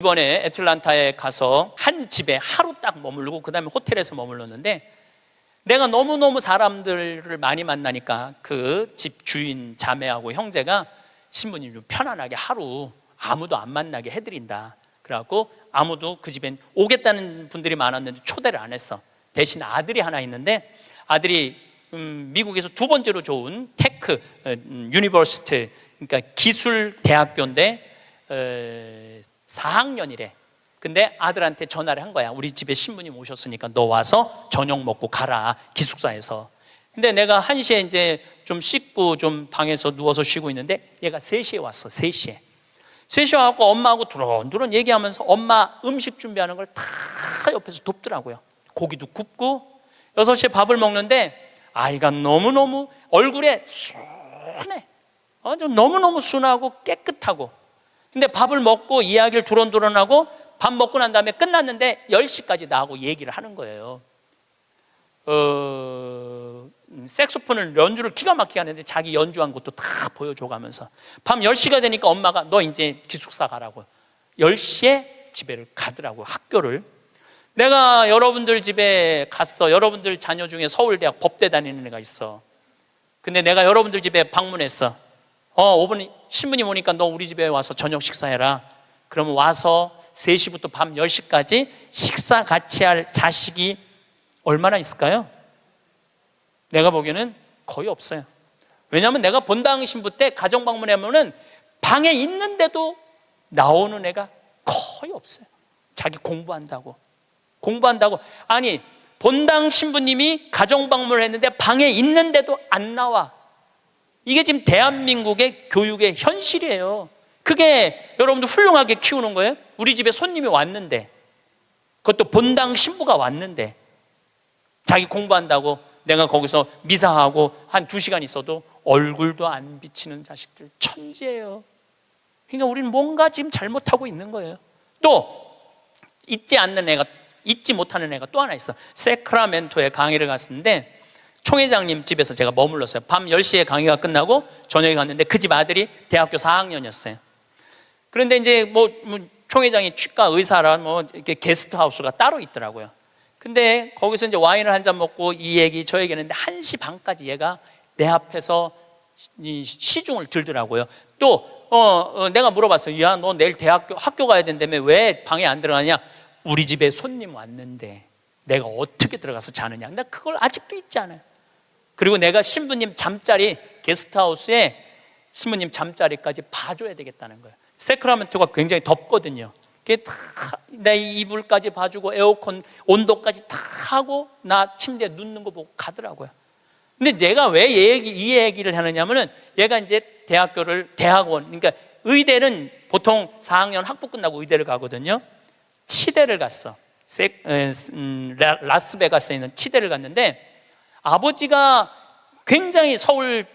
이번에 애틀란타에 가서 한 집에 하루 딱 머물고 그 다음에 호텔에서 머물렀는데, 내가 너무너무 사람들을 많이 만나니까 그 집 주인 자매하고 형제가 신부님 좀 편안하게 하루 아무도 안 만나게 해드린다. 그래갖고 아무도 그 집엔 오겠다는 분들이 많았는데 초대를 안 했어. 대신 아들이 하나 있는데, 아들이 미국에서 두 번째로 좋은 테크 유니버시티, 그러니까 기술 대학교인데 4학년이래. 근데 아들한테 전화를 한 거야. 우리 집에 신부님 오셨으니까 너 와서 저녁 먹고 가라, 기숙사에서. 근데 내가 1시에 이제 좀 씻고 좀 방에서 누워서 쉬고 있는데 얘가 3시에 왔어. 3시에 와갖고 엄마하고 두런두런 얘기하면서 엄마 음식 준비하는 걸 다 옆에서 돕더라고요. 고기도 굽고. 6시에 밥을 먹는데 아이가 너무너무 얼굴에 순해. 너무너무 순하고 깨끗하고. 근데 밥을 먹고 이야기를 두런두런하고 밥 먹고 난 다음에 끝났는데 10시까지 나하고 얘기를 하는 거예요. 색소폰을 연주를 기가 막히게 하는데 자기 연주한 것도 다 보여줘가면서 밤 10시가 되니까 엄마가 너 이제 기숙사 가라고 10시에 집에를 가더라고요. 학교를. 내가 여러분들 집에 갔어. 여러분들 자녀 중에 서울대학 법대 다니는 애가 있어. 근데 내가 여러분들 집에 방문했어. 5분 신부님 오니까 너 우리 집에 와서 저녁 식사해라. 그러면 와서 3시부터 밤 10시까지 식사 같이 할 자식이 얼마나 있을까요? 내가 보기에는 거의 없어요. 왜냐하면 내가 본당 신부 때 가정 방문하면은 방에 있는데도 나오는 애가 거의 없어요. 자기 공부한다고. 아니, 본당 신부님이 가정 방문을 했는데 방에 있는데도 안 나와. 이게 지금 대한민국의 교육의 현실이에요. 그게 여러분들 훌륭하게 키우는 거예요? 우리 집에 손님이 왔는데, 그것도 본당 신부가 왔는데 자기 공부한다고 내가 거기서 미사하고 한 2시간 있어도 얼굴도 안 비치는 자식들 천지예요. 그러니까 우리는 뭔가 지금 잘못하고 있는 거예요. 또 잊지 못하는 애가 또 하나 있어. 세크라멘토에 강의를 갔는데 총회장님 집에서 제가 머물렀어요. 밤 10시에 강의가 끝나고 저녁에 갔는데 그 집 아들이 대학교 4학년이었어요. 그런데 이제 총회장이 치과 의사라 이렇게 게스트하우스가 따로 있더라고요. 근데 거기서 이제 와인을 한 잔 먹고 이 얘기 저 얘기 했는데 1시 반까지 얘가 내 앞에서 시중을 들더라고요. 또 내가 물어봤어요. 야, 너 내일 학교 가야 된다며 왜 방에 안 들어가냐? 우리 집에 손님 왔는데 내가 어떻게 들어가서 자느냐? 나 그걸 아직도 잊지 않아요. 그리고 내가 신부님 잠자리, 게스트하우스에 신부님 잠자리까지 봐줘야 되겠다는 거예요. 세크라멘토가 굉장히 덥거든요. 내 이불까지 봐주고 에어컨 온도까지 다 하고 나 침대에 눕는 거 보고 가더라고요. 근데 내가 왜 이 얘기를 하느냐면은 얘가 이제 대학원, 그러니까 의대는 보통 4학년 학부 끝나고 의대를 가거든요. 치대를 갔어. 라스베가스에 있는 치대를 갔는데 아버지가 굉장히 서울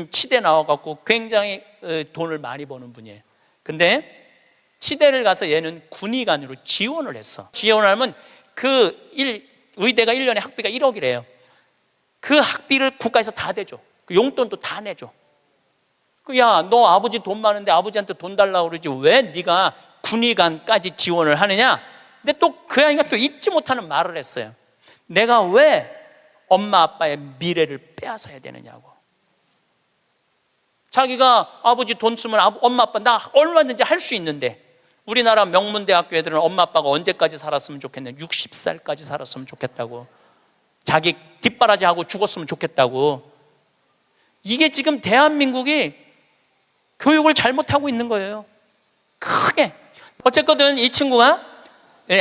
치대 나와갖고 굉장히 돈을 많이 버는 분이에요. 근데 치대를 가서 얘는 군의관으로 지원을 했어. 지원하면 의대가 1년에 학비가 1억이래요. 그 학비를 국가에서 다 대줘. 그 용돈도 다 내줘. 야, 너 아버지 돈 많은데 아버지한테 돈 달라고 그러지 왜 네가 군의관까지 지원을 하느냐? 근데 또 그 아이가 또 잊지 못하는 말을 했어요. 내가 왜 엄마 아빠의 미래를 빼앗아야 되느냐고. 자기가 아버지 돈 쓰면 엄마 아빠 나 얼마든지 할 수 있는데, 우리나라 명문대학교 애들은 엄마 아빠가 언제까지 살았으면 좋겠냐? 60살까지 살았으면 좋겠다고. 자기 뒷바라지하고 죽었으면 좋겠다고. 이게 지금 대한민국이 교육을 잘못하고 있는 거예요. 크게. 어쨌거든 이 친구가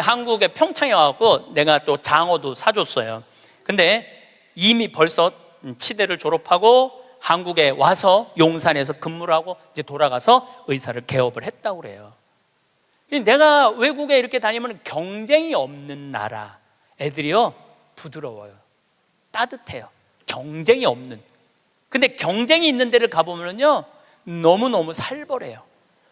한국에 평창에 와갖고 내가 또 장어도 사줬어요. 근데 이미 벌써 치대를 졸업하고 한국에 와서 용산에서 근무를 하고 이제 돌아가서 의사를 개업을 했다고 그래요. 내가 외국에 이렇게 다니면 경쟁이 없는 나라 애들이요 부드러워요, 따뜻해요. 경쟁이 없는. 근데 경쟁이 있는 데를 가보면요 너무너무 살벌해요.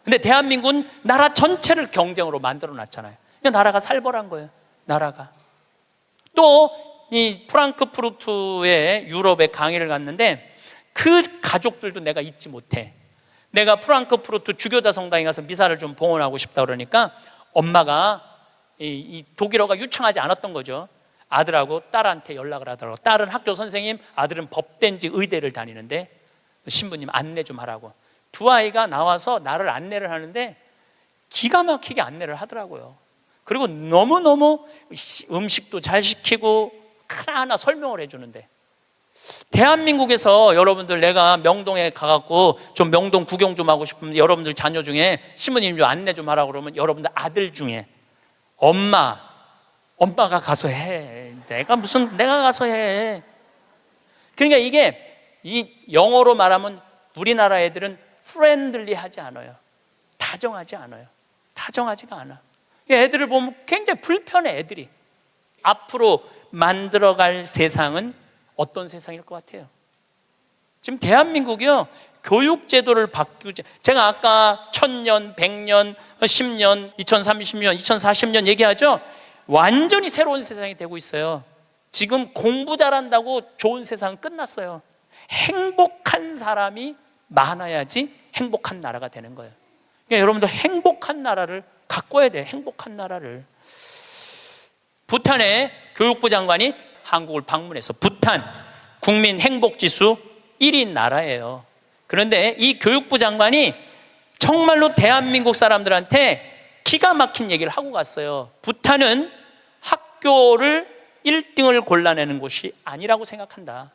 근데 대한민국은 나라 전체를 경쟁으로 만들어 놨잖아요. 그냥 나라가 살벌한 거예요. 나라가. 또 이 프랑크푸르트에 유럽에 강의를 갔는데 그 가족들도 내가 잊지 못해. 내가 프랑크푸르트 주교자 성당에 가서 미사를 좀 봉헌하고 싶다 그러니까 엄마가 이 독일어가 유창하지 않았던 거죠. 아들하고 딸한테 연락을 하더라고. 딸은 학교 선생님, 아들은 법대인지 의대를 다니는데 신부님 안내 좀 하라고. 두 아이가 나와서 나를 안내를 하는데 기가 막히게 안내를 하더라고요. 그리고 너무너무 음식도 잘 시키고 하나하나 설명을 해주는데, 대한민국에서 여러분들 내가 명동에 가갖고 좀 명동 구경 좀 하고 싶으면 여러분들 자녀 중에 신부님 좀 안내 좀 하라고 그러면 여러분들 아들 중에 엄마가 가서 해. 내가 가서 해. 그러니까 이게 이 영어로 말하면 우리나라 애들은 프렌들리 하지 않아요. 다정하지 않아요. 다정하지가 않아. 애들을 보면 굉장히 불편해. 애들이 앞으로 만들어갈 세상은 어떤 세상일 것 같아요? 지금 대한민국이요, 교육제도를 바꾸지. 제가 아까 1000년, 100년, 10년, 2030년, 2040년 얘기하죠. 완전히 새로운 세상이 되고 있어요. 지금 공부 잘한다고 좋은 세상은 끝났어요. 행복한 사람이 많아야지 행복한 나라가 되는 거예요. 그러니까 여러분들 행복한 나라를 가꿔야 돼요. 행복한 나라를. 부탄의 교육부 장관이 한국을 방문해서 부탄 국민 행복지수 1위 나라예요. 그런데 이 교육부 장관이 정말로 대한민국 사람들한테 기가 막힌 얘기를 하고 갔어요. 부탄은 학교를 1등을 골라내는 곳이 아니라고 생각한다.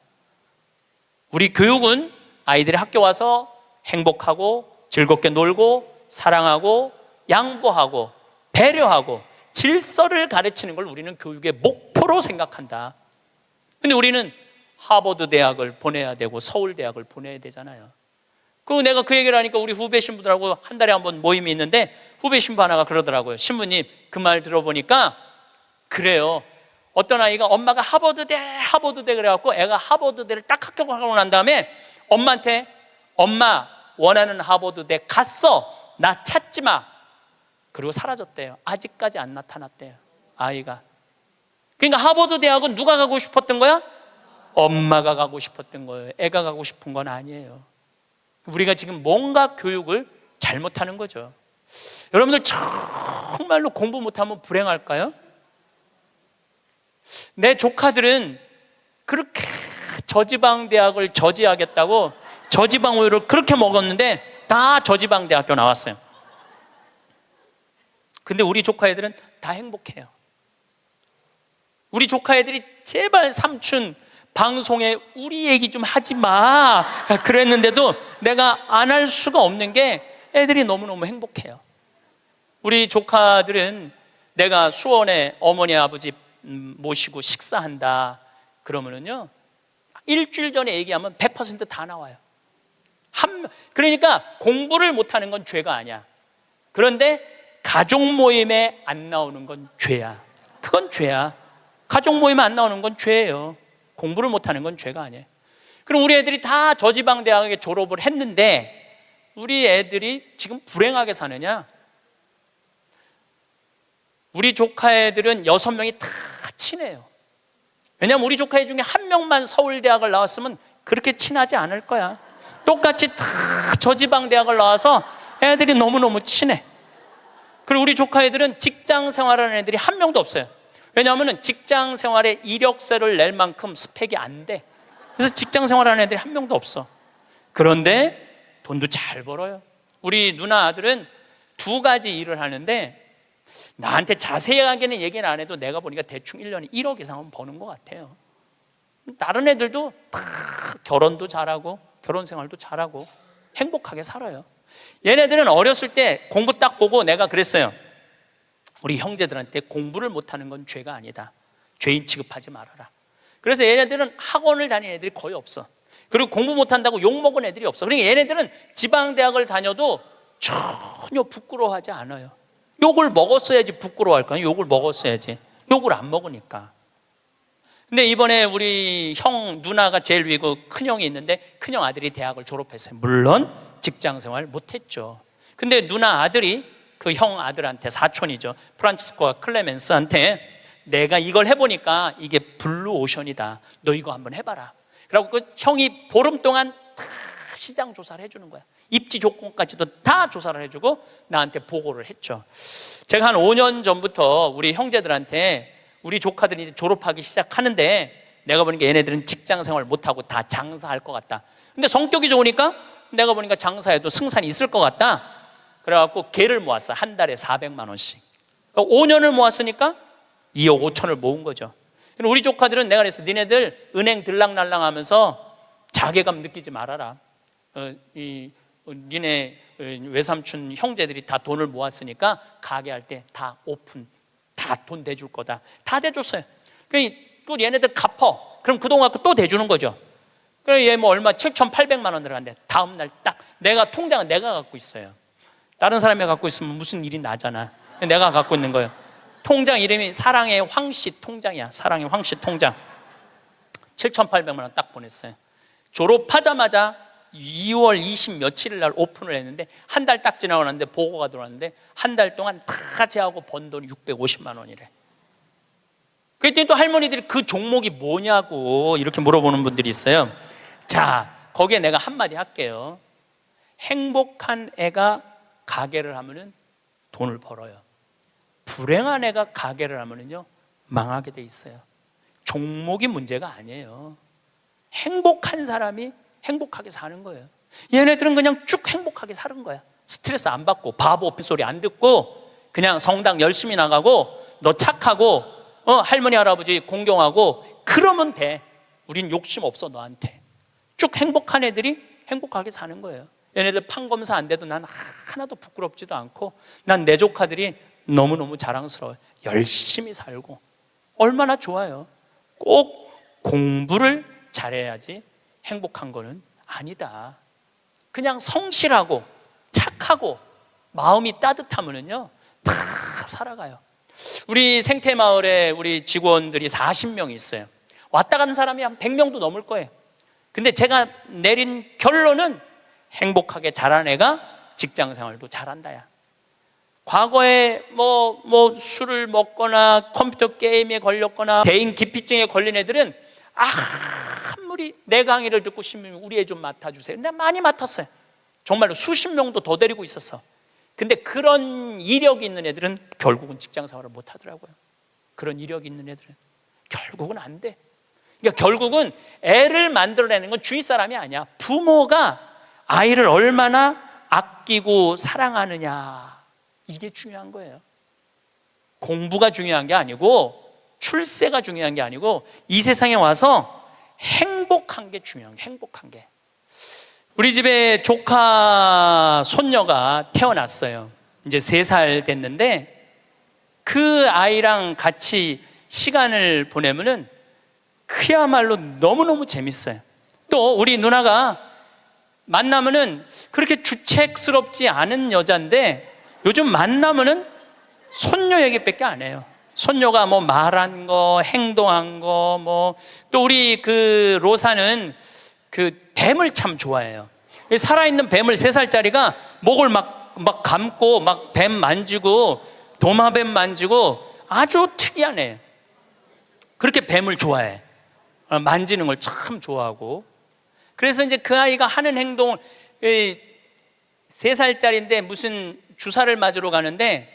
우리 교육은 아이들이 학교 와서 행복하고 즐겁게 놀고 사랑하고 양보하고 배려하고 질서를 가르치는 걸 우리는 교육의 목표로 생각한다. 근데 우리는 하버드 대학을 보내야 되고 서울 대학을 보내야 되잖아요. 내가 그 얘기를 하니까 우리 후배 신부들하고 한 달에 한 번 모임이 있는데 후배 신부 하나가 그러더라고요. 신부님, 그 말 들어보니까 그래요. 어떤 아이가 엄마가 하버드대 그래갖고 애가 하버드대를 딱 합격하고 난 다음에 엄마한테 엄마 원하는 하버드대 갔어. 나 찾지 마. 그리고 사라졌대요. 아직까지 안 나타났대요. 아이가. 그러니까 하버드 대학은 누가 가고 싶었던 거야? 엄마가 가고 싶었던 거예요. 애가 가고 싶은 건 아니에요. 우리가 지금 뭔가 교육을 잘못하는 거죠. 여러분들 정말로 공부 못하면 불행할까요? 내 조카들은 그렇게 저지방 대학을 저지하겠다고 저지방 우유를 그렇게 먹었는데 다 저지방 대학교 나왔어요. 근데 우리 조카 애들은 다 행복해요. 우리 조카 애들이 제발 삼촌 방송에 우리 얘기 좀 하지 마 그랬는데도 내가 안 할 수가 없는 게 애들이 너무너무 행복해요. 우리 조카들은 내가 수원에 어머니 아버지 모시고 식사한다 그러면은요, 일주일 전에 얘기하면 100% 다 나와요. 그러니까 공부를 못하는 건 죄가 아니야. 그런데 가족 모임에 안 나오는 건 죄야. 그건 죄야. 가족 모임에 안 나오는 건 죄예요. 공부를 못하는 건 죄가 아니에요. 그럼 우리 애들이 다 저지방 대학에 졸업을 했는데 우리 애들이 지금 불행하게 사느냐? 우리 조카 애들은 6명이 다 친해요. 왜냐하면 우리 조카 애 중에 한 명만 서울대학을 나왔으면 그렇게 친하지 않을 거야. 똑같이 다 저지방 대학을 나와서 애들이 너무너무 친해. 그리고 우리 조카 애들은 직장 생활하는 애들이 한 명도 없어요. 왜냐하면 직장 생활에 이력서를 낼 만큼 스펙이 안 돼. 그래서 직장 생활하는 애들이 한 명도 없어. 그런데 돈도 잘 벌어요. 우리 누나 아들은 2가지 일을 하는데 나한테 자세하게는 얘기는 안 해도 내가 보니까 대충 1년에 1억 이상은 버는 것 같아요. 다른 애들도 다 결혼도 잘하고 결혼 생활도 잘하고 행복하게 살아요. 얘네들은 어렸을 때 공부 딱 보고 내가 그랬어요. 우리 형제들한테 공부를 못하는 건 죄가 아니다. 죄인 취급하지 말아라. 그래서 얘네들은 학원을 다니는 애들이 거의 없어. 그리고 공부 못한다고 욕먹은 애들이 없어. 그러니까 얘네들은 지방대학을 다녀도 전혀 부끄러워하지 않아요. 욕을 먹었어야지 부끄러워할까요? 욕을 먹었어야지. 욕을 안 먹으니까. 근데 이번에 우리 형 누나가 제일 위고 큰형이 있는데 큰형 아들이 대학을 졸업했어요. 물론 직장생활 못했죠. 근데 누나 아들이 그 형 아들한테, 사촌이죠, 프란치스코와 클레멘스한테 내가 이걸 해보니까 이게 블루오션이다. 너 이거 한번 해봐라. 그리고 그 형이 보름 동안 다 시장 조사를 해주는 거야. 입지 조건까지도 다 조사를 해주고 나한테 보고를 했죠. 제가 한 5년 전부터 우리 형제들한테 우리 조카들이 이제 졸업하기 시작하는데 내가 보니까 얘네들은 직장 생활 못하고 다 장사할 것 같다. 근데 성격이 좋으니까 내가 보니까 장사해도 승산이 있을 것 같다. 그래갖고 개를 모았어요. 한 달에 400만 원씩. 5년을 모았으니까 2억 5천을 모은 거죠. 우리 조카들은 내가 그랬어. 니네들 은행 들락날락 하면서 자괴감 느끼지 말아라. 니네 외삼촌 형제들이 다 돈을 모았으니까 가게 할 때 다 오픈, 다 돈 대줄 거다. 다 대줬어요. 또 얘네들 갚어. 그럼 그 돈 갖고 또 대주는 거죠. 그래 얘 뭐 얼마 7,800만 원 들어갔는데 다음날 딱 내가 통장은 내가 갖고 있어요. 다른 사람이 갖고 있으면 무슨 일이 나잖아. 내가 갖고 있는 거예요. 통장 이름이 사랑의 황씨 통장이야. 사랑의 황씨 통장. 7,800만 원 딱 보냈어요. 졸업하자마자 2월 20 며칠일 날 오픈을 했는데 한 달 딱 지나고 났는데 보고가 들어왔는데 한 달 동안 다 제하고 번 돈이 650만 원이래. 그랬더니 또 할머니들이 그 종목이 뭐냐고 이렇게 물어보는 분들이 있어요. 자, 거기에 내가 한마디 할게요. 행복한 애가 가게를 하면은 돈을 벌어요. 불행한 애가 가게를 하면은요 망하게 돼 있어요. 종목이 문제가 아니에요. 행복한 사람이 행복하게 사는 거예요. 얘네들은 그냥 쭉 행복하게 사는 거야. 스트레스 안 받고 바보 오피 소리 안 듣고 그냥 성당 열심히 나가고 너 착하고 할머니 할아버지 공경하고 그러면 돼. 우린 욕심 없어 너한테. 쭉 행복한 애들이 행복하게 사는 거예요. 얘네들 판검사 안 돼도 난 하나도 부끄럽지도 않고 난 내 조카들이 너무너무 자랑스러워요. 열심히 살고 얼마나 좋아요. 꼭 공부를 잘해야지 행복한 거는 아니다. 그냥 성실하고 착하고 마음이 따뜻하면은요 다 살아가요. 우리 생태마을에 우리 직원들이 40명이 있어요. 왔다 가는 사람이 한 100명도 넘을 거예요. 근데 제가 내린 결론은 행복하게 자란 애가 직장생활도 잘한다야. 과거에 뭐 술을 먹거나 컴퓨터 게임에 걸렸거나 대인 기피증에 걸린 애들은 아무리 내 강의를 듣고 싶으면 우리 애 좀 맡아주세요. 내가 많이 맡았어요. 정말로 수십 명도 더 데리고 있었어. 근데 그런 이력이 있는 애들은 결국은 직장생활을 못 하더라고요. 그런 이력이 있는 애들은 결국은 안 돼. 그러니까 결국은 애를 만들어내는 건 주위 사람이 아니야. 부모가 아이를 얼마나 아끼고 사랑하느냐, 이게 중요한 거예요. 공부가 중요한 게 아니고 출세가 중요한 게 아니고 이 세상에 와서 행복한 게 중요한 게, 행복한 게. 우리 집에 조카 손녀가 태어났어요. 이제 3살 됐는데 그 아이랑 같이 시간을 보내면은 그야말로 너무너무 재밌어요. 또 우리 누나가 만나면은 그렇게 주책스럽지 않은 여자인데 요즘 만나면은 손녀 얘기밖에 안 해요. 손녀가 뭐 말한 거, 행동한 거, 뭐 또 우리 그 로사는 그 뱀을 참 좋아해요. 살아있는 뱀을 3살짜리가 목을 막 감고 막 뱀 만지고 도마뱀 만지고 아주 특이한 애. 그렇게 뱀을 좋아해. 만지는 걸 참 좋아하고. 그래서 이제 그 아이가 하는 행동을 3살짜리인데 무슨 주사를 맞으러 가는데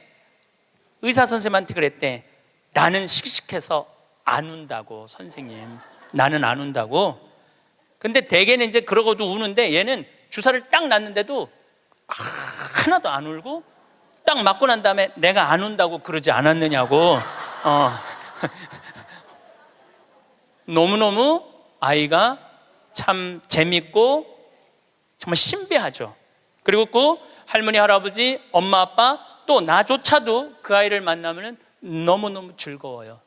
의사 선생님한테 그랬대. 나는 씩씩해서 안 운다고, 선생님. 나는 안 운다고. 근데 대개는 이제 그러고도 우는데 얘는 주사를 딱 놨는데도 하나도 안 울고 딱 맞고 난 다음에 내가 안 운다고 그러지 않았느냐고. 너무너무 아이가 참 재밌고 정말 신비하죠. 그리고 그 할머니, 할아버지, 엄마, 아빠 또 나조차도 그 아이를 만나면 너무너무 즐거워요.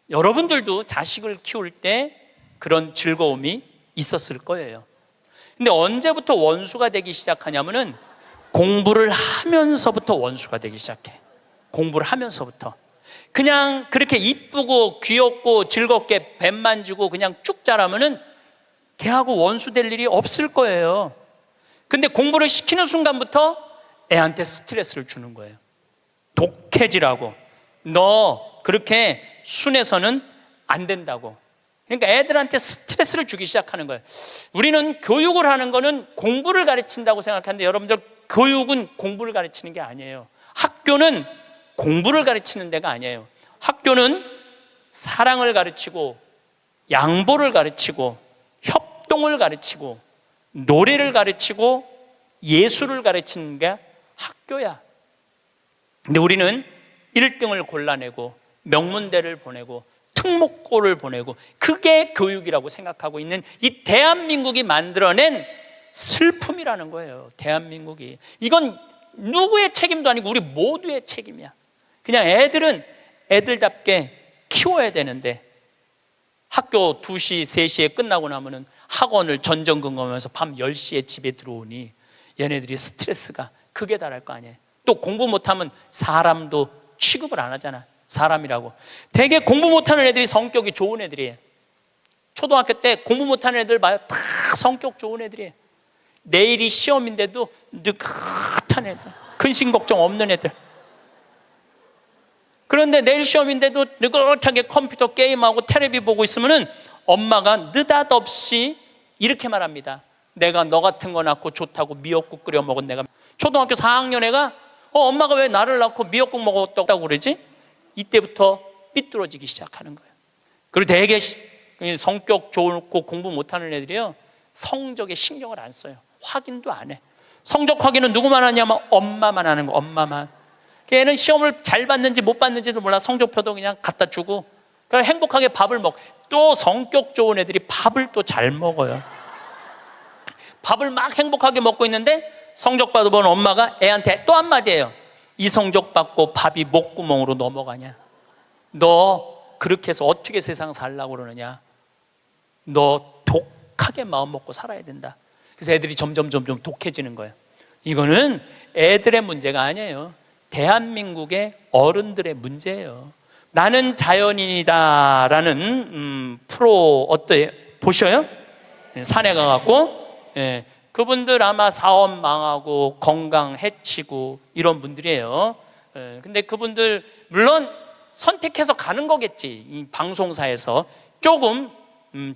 여러분들도 자식을 키울 때 그런 즐거움이 있었을 거예요. 근데 언제부터 원수가 되기 시작하냐면은 공부를 하면서부터 원수가 되기 시작해. 공부를 하면서부터. 그냥 그렇게 이쁘고 귀엽고 즐겁게 뱀 만지고 그냥 쭉 자라면은 걔하고 원수 될 일이 없을 거예요. 근데 공부를 시키는 순간부터 애한테 스트레스를 주는 거예요. 독해지라고. 너 그렇게 순해서는 안 된다고. 그러니까 애들한테 스트레스를 주기 시작하는 거예요. 우리는 교육을 하는 거는 공부를 가르친다고 생각하는데 여러분들, 교육은 공부를 가르치는 게 아니에요. 학교는 공부를 가르치는 데가 아니에요. 학교는 사랑을 가르치고 양보를 가르치고 협동을 가르치고 노래를 가르치고 예술을 가르치는 게 학교야. 근데 우리는 1등을 골라내고 명문대를 보내고 특목고를 보내고 그게 교육이라고 생각하고 있는 이 대한민국이 만들어낸 슬픔이라는 거예요. 대한민국이. 이건 누구의 책임도 아니고 우리 모두의 책임이야. 그냥 애들은 애들답게 키워야 되는데 학교 2시, 3시에 끝나고 나면은 학원을 전전긍긍하면서 밤 10시에 집에 들어오니 얘네들이 스트레스가 극에 달할 거 아니에요. 또 공부 못하면 사람도 취급을 안 하잖아. 사람이라고. 되게 공부 못하는 애들이 성격이 좋은 애들이에요. 초등학교 때 공부 못하는 애들 봐요. 다 성격 좋은 애들이에요. 내일이 시험인데도 느긋한 애들, 근심 걱정 없는 애들. 그런데 내일 시험인데도 느긋하게 컴퓨터 게임하고 텔레비 보고 있으면은 엄마가 느닷없이 이렇게 말합니다. 내가 너 같은 거 낳고 좋다고 미역국 끓여 먹은 내가. 초등학교 4학년 애가 엄마가 왜 나를 낳고 미역국 먹었다고 그러지? 이때부터 삐뚤어지기 시작하는 거예요. 그리고 되게 성격 좋고 공부 못하는 애들이요, 성적에 신경을 안 써요. 확인도 안 해. 성적 확인은 누구만 하냐면 엄마만 하는 거. 엄마만. 걔는 시험을 잘 봤는지 못 봤는지도 몰라. 성적표도 그냥 갖다 주고 그냥 행복하게 밥을 먹. 또 성격 좋은 애들이 밥을 또 잘 먹어요. 밥을 막 행복하게 먹고 있는데 성적 받아본 엄마가 애한테 또 한마디예요. 이 성적 받고 밥이 목구멍으로 넘어가냐? 너 그렇게 해서 어떻게 세상 살려고 그러느냐? 너 독하게 마음 먹고 살아야 된다. 그래서 애들이 점점 독해지는 거예요. 이거는 애들의 문제가 아니에요. 대한민국의 어른들의 문제예요. 나는 자연인이다라는 프로 어때요? 보셔요? 산에 가갖고 그분들 아마 사업 망하고 건강 해치고 이런 분들이에요. 근데 그분들 물론 선택해서 가는 거겠지. 이 방송사에서 조금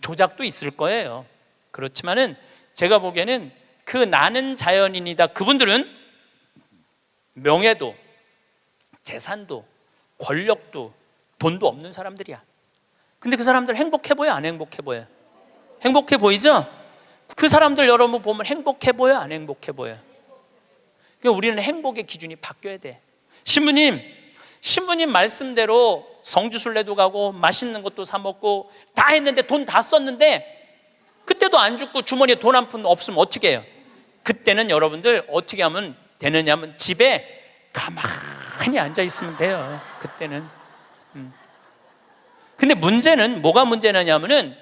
조작도 있을 거예요. 그렇지만은 제가 보기에는 그 나는 자연인이다, 그분들은 명예도 재산도 권력도 돈도 없는 사람들이야. 근데 그 사람들 행복해 보여, 안 행복해 보여? 행복해 보이죠? 그 사람들 여러분 보면 행복해 보여, 안 행복해 보여? 그러니까 우리는 행복의 기준이 바뀌어야 돼. 신부님 말씀대로 성주순례도 가고 맛있는 것도 사 먹고 다 했는데 돈 다 썼는데 그때도 안 죽고 주머니에 돈 한 푼 없으면 어떻게 해요? 그때는 여러분들 어떻게 하면 되느냐면 집에 가만히 앉아 있으면 돼요. 그때는. 근데 문제는 뭐가 문제냐면은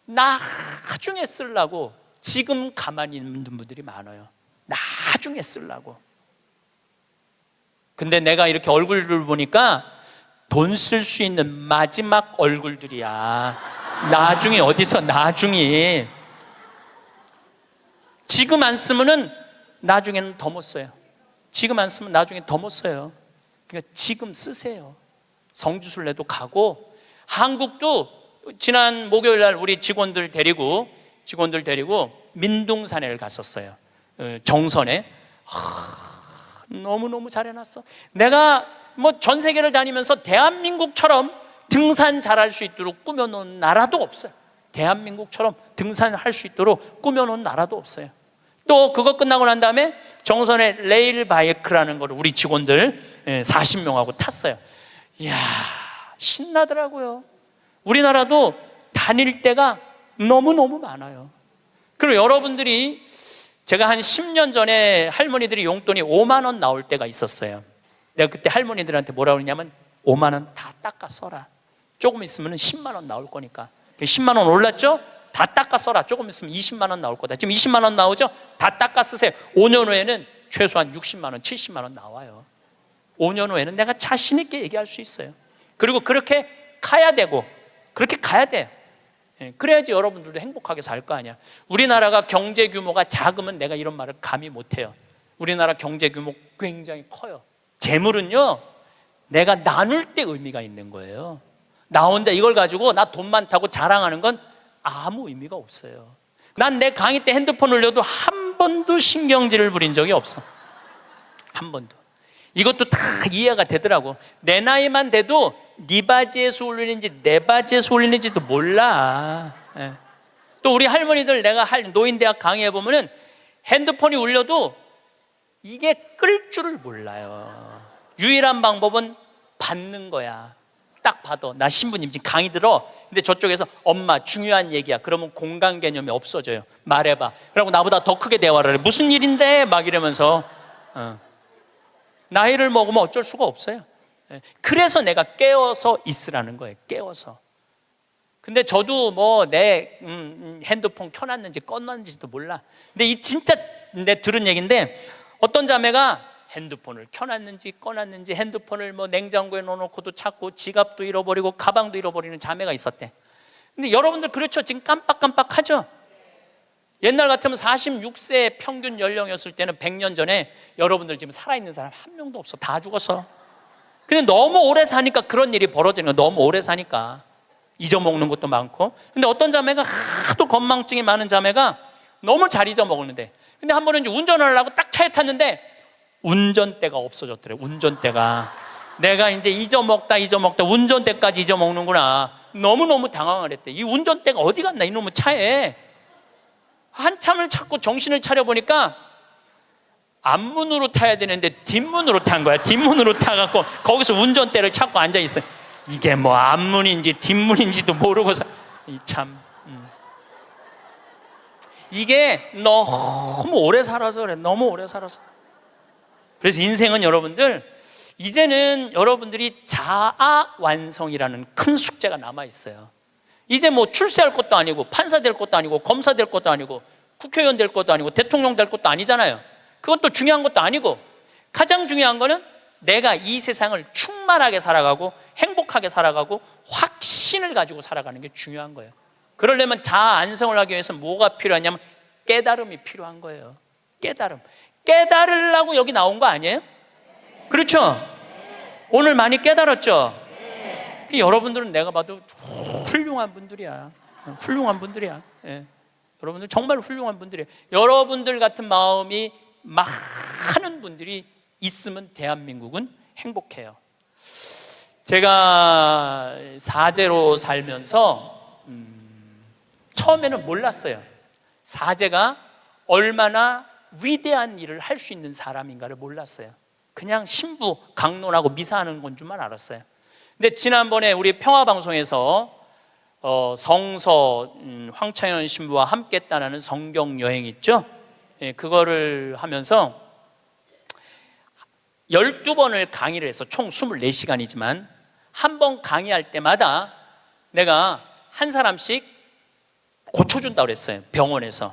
나중에 쓰려고 지금 가만히 있는 분들이 많아요. 나중에 쓰려고. 근데 내가 이렇게 얼굴을 보니까 돈 쓸 수 있는 마지막 얼굴들이야. 나중에 어디서 나중에. 지금 안 쓰면은 나중에는 더 못 써요. 지금 안 쓰면 나중에 더 못 써요. 그러니까 지금 쓰세요. 성주순례도 가고, 한국도 지난 목요일 날 우리 직원들 데리고 민둥산에를 갔었어요. 정선에. 너무너무 잘 해놨어. 내가 뭐 전 세계를 다니면서 대한민국처럼 등산 잘할 수 있도록 꾸며놓은 나라도 없어요. 대한민국처럼 등산할 수 있도록 꾸며놓은 나라도 없어요. 또 그거 끝나고 난 다음에 정선에 레일 바이크라는 걸 우리 직원들 40명하고 탔어요. 이야, 신나더라고요. 우리나라도 다닐 때가 너무너무 많아요. 그리고 여러분들이, 제가 한 10년 전에 할머니들이 용돈이 5만 원 나올 때가 있었어요. 내가 그때 할머니들한테 뭐라고 그러냐면 5만 원 다 닦아 써라. 조금 있으면 10만 원 나올 거니까. 10만 원 올랐죠? 다 닦아 써라. 조금 있으면 20만 원 나올 거다. 지금 20만 원 나오죠? 다 닦아 쓰세요. 5년 후에는 최소한 60만 원, 70만 원 나와요. 5년 후에는 내가 자신 있게 얘기할 수 있어요. 그리고 그렇게 가야 되고, 그렇게 가야 돼요. 그래야지 여러분들도 행복하게 살 거 아니야. 우리나라가 경제 규모가 작으면 내가 이런 말을 감히 못해요. 우리나라 경제 규모 굉장히 커요. 재물은요, 내가 나눌 때 의미가 있는 거예요. 나 혼자 이걸 가지고 나 돈 많다고 자랑하는 건 아무 의미가 없어요. 난 내 강의 때 핸드폰 올려도 한 번도 신경질을 부린 적이 없어. 한 번도. 이것도 다 이해가 되더라고. 내 나이만 돼도 네 바지에서 올리는지 내 바지에서 올리는지도 몰라. 예. 또 우리 할머니들 내가 노인대학 강의해 보면은 핸드폰이 울려도 이게 끌 줄을 몰라요. 유일한 방법은 받는 거야. 딱 봐도 나 신부님 지금 강의 들어. 근데 저쪽에서 엄마 중요한 얘기야. 그러면 공간 개념이 없어져요. 말해봐. 그리고 나보다 더 크게 대화를 해. 무슨 일인데? 막 이러면서 나이를 먹으면 어쩔 수가 없어요. 그래서 내가 깨워서 있으라는 거예요. 깨워서. 근데 저도 뭐 내 핸드폰 켜놨는지 꺼놨는지도 몰라. 근데 이 진짜 내 들은 얘기인데 어떤 자매가 핸드폰을 켜놨는지 꺼놨는지 핸드폰을 뭐 냉장고에 넣어놓고도 찾고 지갑도 잃어버리고 가방도 잃어버리는 자매가 있었대. 근데 여러분들 그렇죠? 지금 깜빡깜빡하죠? 옛날 같으면 46세 평균 연령이었을 때는 100년 전에 여러분들 지금 살아있는 사람 한 명도 없어. 다 죽었어. 근데 너무 오래 사니까 그런 일이 벌어지는 거야. 너무 오래 사니까 잊어먹는 것도 많고. 근데 어떤 자매가 하도 건망증이 많은 자매가 너무 잘 잊어먹었는데, 근데 한 번은 이제 운전을 하려고 딱 차에 탔는데 운전대가 없어졌더래. 운전대가. 내가 이제 잊어먹다 운전대까지 잊어먹는구나. 너무너무 당황을 했대. 이 운전대가 어디 갔나 이놈의 차에. 한참을 찾고 정신을 차려보니까 앞문으로 타야 되는데 뒷문으로 탄 거야. 뒷문으로 타갖고 거기서 운전대를 찾고 앉아있어. 이게 뭐 앞문인지 뒷문인지도 모르고서 참 이게 너무 오래 살아서 그래. 너무 오래 살아서. 그래서 인생은 여러분들 이제는 여러분들이 자아 완성이라는 큰 숙제가 남아있어요. 이제 뭐 출세할 것도 아니고 판사 될 것도 아니고 검사 될 것도 아니고 국회의원 될 것도 아니고 대통령 될 것도 아니잖아요. 그것도 중요한 것도 아니고 가장 중요한 거는 내가 이 세상을 충만하게 살아가고 행복하게 살아가고 확신을 가지고 살아가는 게 중요한 거예요. 그러려면 자아 안성을 하기 위해서 뭐가 필요하냐면 깨달음이 필요한 거예요. 깨달음. 깨달으려고 여기 나온 거 아니에요? 그렇죠? 오늘 많이 깨달았죠? 여러분들은 내가 봐도 훌륭한 분들이야. 훌륭한 분들이야. 예. 여러분들 정말 훌륭한 분들이에요. 여러분들 같은 마음이 많은 분들이 있으면 대한민국은 행복해요. 제가 사제로 살면서 처음에는 몰랐어요. 사제가 얼마나 위대한 일을 할 수 있는 사람인가를 몰랐어요. 그냥 신부 강론하고 미사하는 건 줄만 알았어요. 근데 지난번에 우리 평화방송에서 성서 황창현 신부와 함께 따라하는 성경 여행 있죠? 예, 그거를 하면서 12번을 강의를 해서 총 24시간이지만 한 번 강의할 때마다 내가 한 사람씩 고쳐준다고 그랬어요. 병원에서.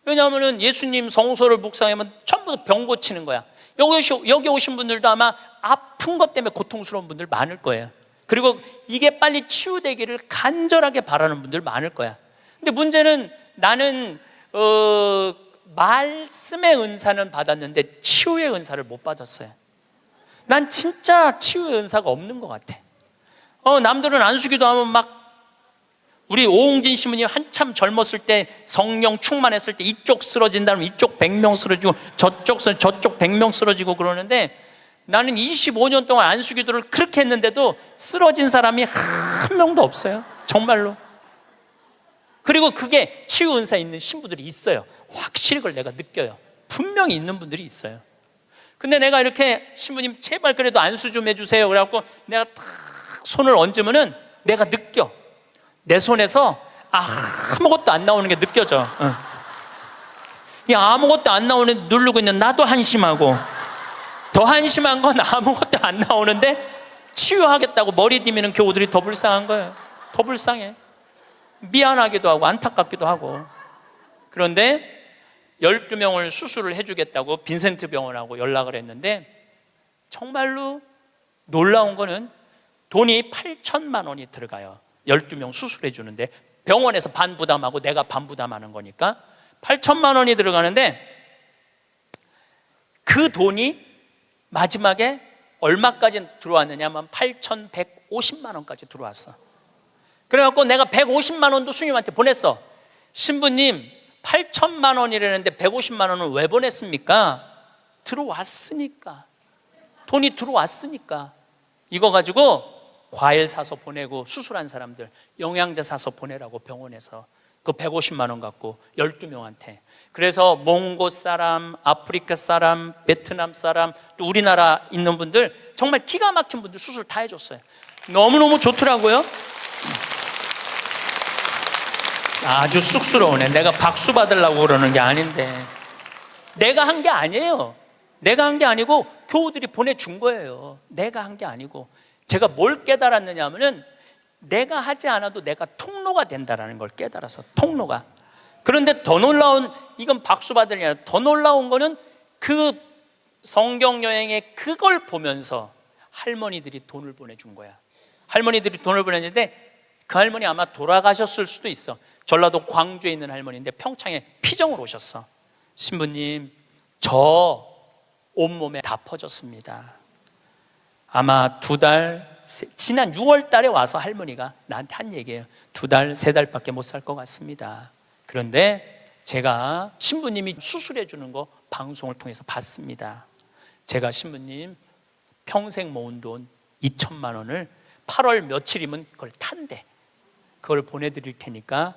왜냐하면 예수님 성서를 묵상하면 전부 병 고치는 거야. 여기 오신 분들도 아마 아픈 것 때문에 고통스러운 분들 많을 거예요. 그리고 이게 빨리 치유되기를 간절하게 바라는 분들 많을 거야. 근데 문제는 나는 말씀의 은사는 받았는데 치유의 은사를 못 받았어요. 난 진짜 치유의 은사가 없는 것 같아. 남들은 안수기도 하면 막 우리 오홍진 신부님 한참 젊었을 때 성령 충만했을 때 이쪽 쓰러진다면 이쪽 100명 쓰러지고 저쪽 100명 쓰러지고 그러는데 나는 25년 동안 안수기도를 그렇게 했는데도 쓰러진 사람이 한 명도 없어요. 정말로. 그리고 그게 치유 은사 있는 신부들이 있어요. 확실히 그걸 내가 느껴요. 분명히 있는 분들이 있어요. 근데 내가 이렇게 신부님 제발 그래도 안수 좀 해주세요. 그래갖고 내가 탁 손을 얹으면은 내가 느껴. 내 손에서 아무것도 안 나오는 게 느껴져. 아무것도 안 나오는 누르고 있는 나도 한심하고 더 한심한 건 아무것도 안 나오는데 치유하겠다고 머리 디미는 교우들이 더 불쌍한 거예요. 더 불쌍해. 미안하기도 하고 안타깝기도 하고. 그런데 12명을 수술을 해주겠다고 빈센트 병원하고 연락을 했는데 정말로 놀라운 거는 돈이 8천만 원이 들어가요. 12명 수술해 주는데 병원에서 반 부담하고 내가 반 부담하는 거니까 8천만 원이 들어가는데 그 돈이 마지막에 얼마까지 들어왔느냐 하면 8,150만 원까지 들어왔어. 그래갖고 내가 150만 원도 수님한테 보냈어. 신부님 8천만 원이라는데 150만 원은 왜 보냈습니까? 들어왔으니까. 돈이 들어왔으니까. 이거 가지고 과일 사서 보내고, 수술한 사람들 영양제 사서 보내라고 병원에서 그 150만 원 갖고 12명한테. 그래서 몽고 사람, 아프리카 사람, 베트남 사람, 또 우리나라 있는 분들 정말 기가 막힌 분들 수술 다 해줬어요. 너무너무 좋더라고요. 아주 쑥스러우네. 내가 박수 받으려고 그러는 게 아닌데. 내가 한 게 아니에요. 내가 한 게 아니고 교우들이 보내준 거예요. 내가 한 게 아니고. 제가 뭘 깨달았느냐 하면은 내가 하지 않아도 내가 통로가 된다는 걸 깨달아서. 통로가. 그런데 더 놀라운, 이건 박수 받을 게 아니라 더 놀라운 거는 그 성경 여행에 그걸 보면서 할머니들이 돈을 보내준 거야. 할머니들이 돈을 보냈는데 그 할머니 아마 돌아가셨을 수도 있어. 전라도 광주에 있는 할머니인데 평창에 피정을 오셨어. 신부님, 저 온몸에 다 퍼졌습니다. 아마 2달, 지난 6월 달에 와서 할머니가 나한테 한 얘기예요. 2달, 3달밖에 못 살 것 같습니다. 그런데 제가 신부님이 수술해 주는 거 방송을 통해서 봤습니다. 제가 신부님 평생 모은 돈 2천만 원을 8월 며칠이면 그걸 탄대. 그걸 보내드릴 테니까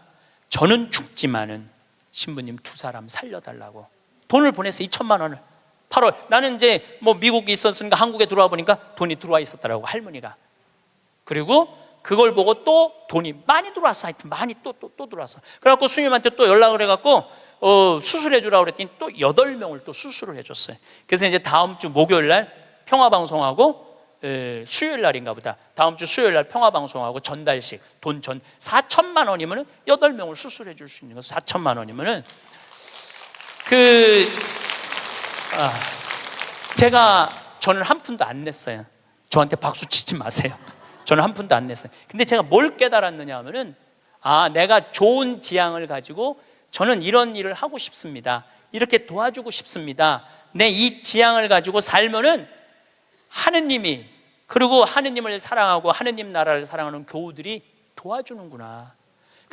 저는 죽지만은 신부님 2사람 살려달라고 돈을 보내서 2천만 원을 8월. 나는 이제 뭐 미국에 있었으니까 한국에 들어와 보니까 돈이 들어와 있었더라고, 할머니가. 그리고 그걸 보고 또 돈이 많이 들어왔어. 하여튼 많이 또 들어왔어. 그래갖고 수님한테 또 연락을 해갖고 수술해 주라고 그랬더니 또 8명을 또 수술을 해줬어요. 그래서 이제 다음 주 목요일 날 평화방송하고 수요일 날인가 보다. 다음 주 수요일 날 평화방송하고 전달식 돈 4천만 원이면은 8명을 수술해 줄 수 있는 거. 4천만 원이면은 저는 한 푼도 안 냈어요. 저한테 박수 치지 마세요. 저는 한 푼도 안 냈어요. 근데 제가 뭘 깨달았느냐 하면은, 내가 좋은 지향을 가지고 저는 이런 일을 하고 싶습니다. 이렇게 도와주고 싶습니다. 내 이 지향을 가지고 살면은 하느님이, 그리고 하느님을 사랑하고 하느님 나라를 사랑하는 교우들이 도와주는구나.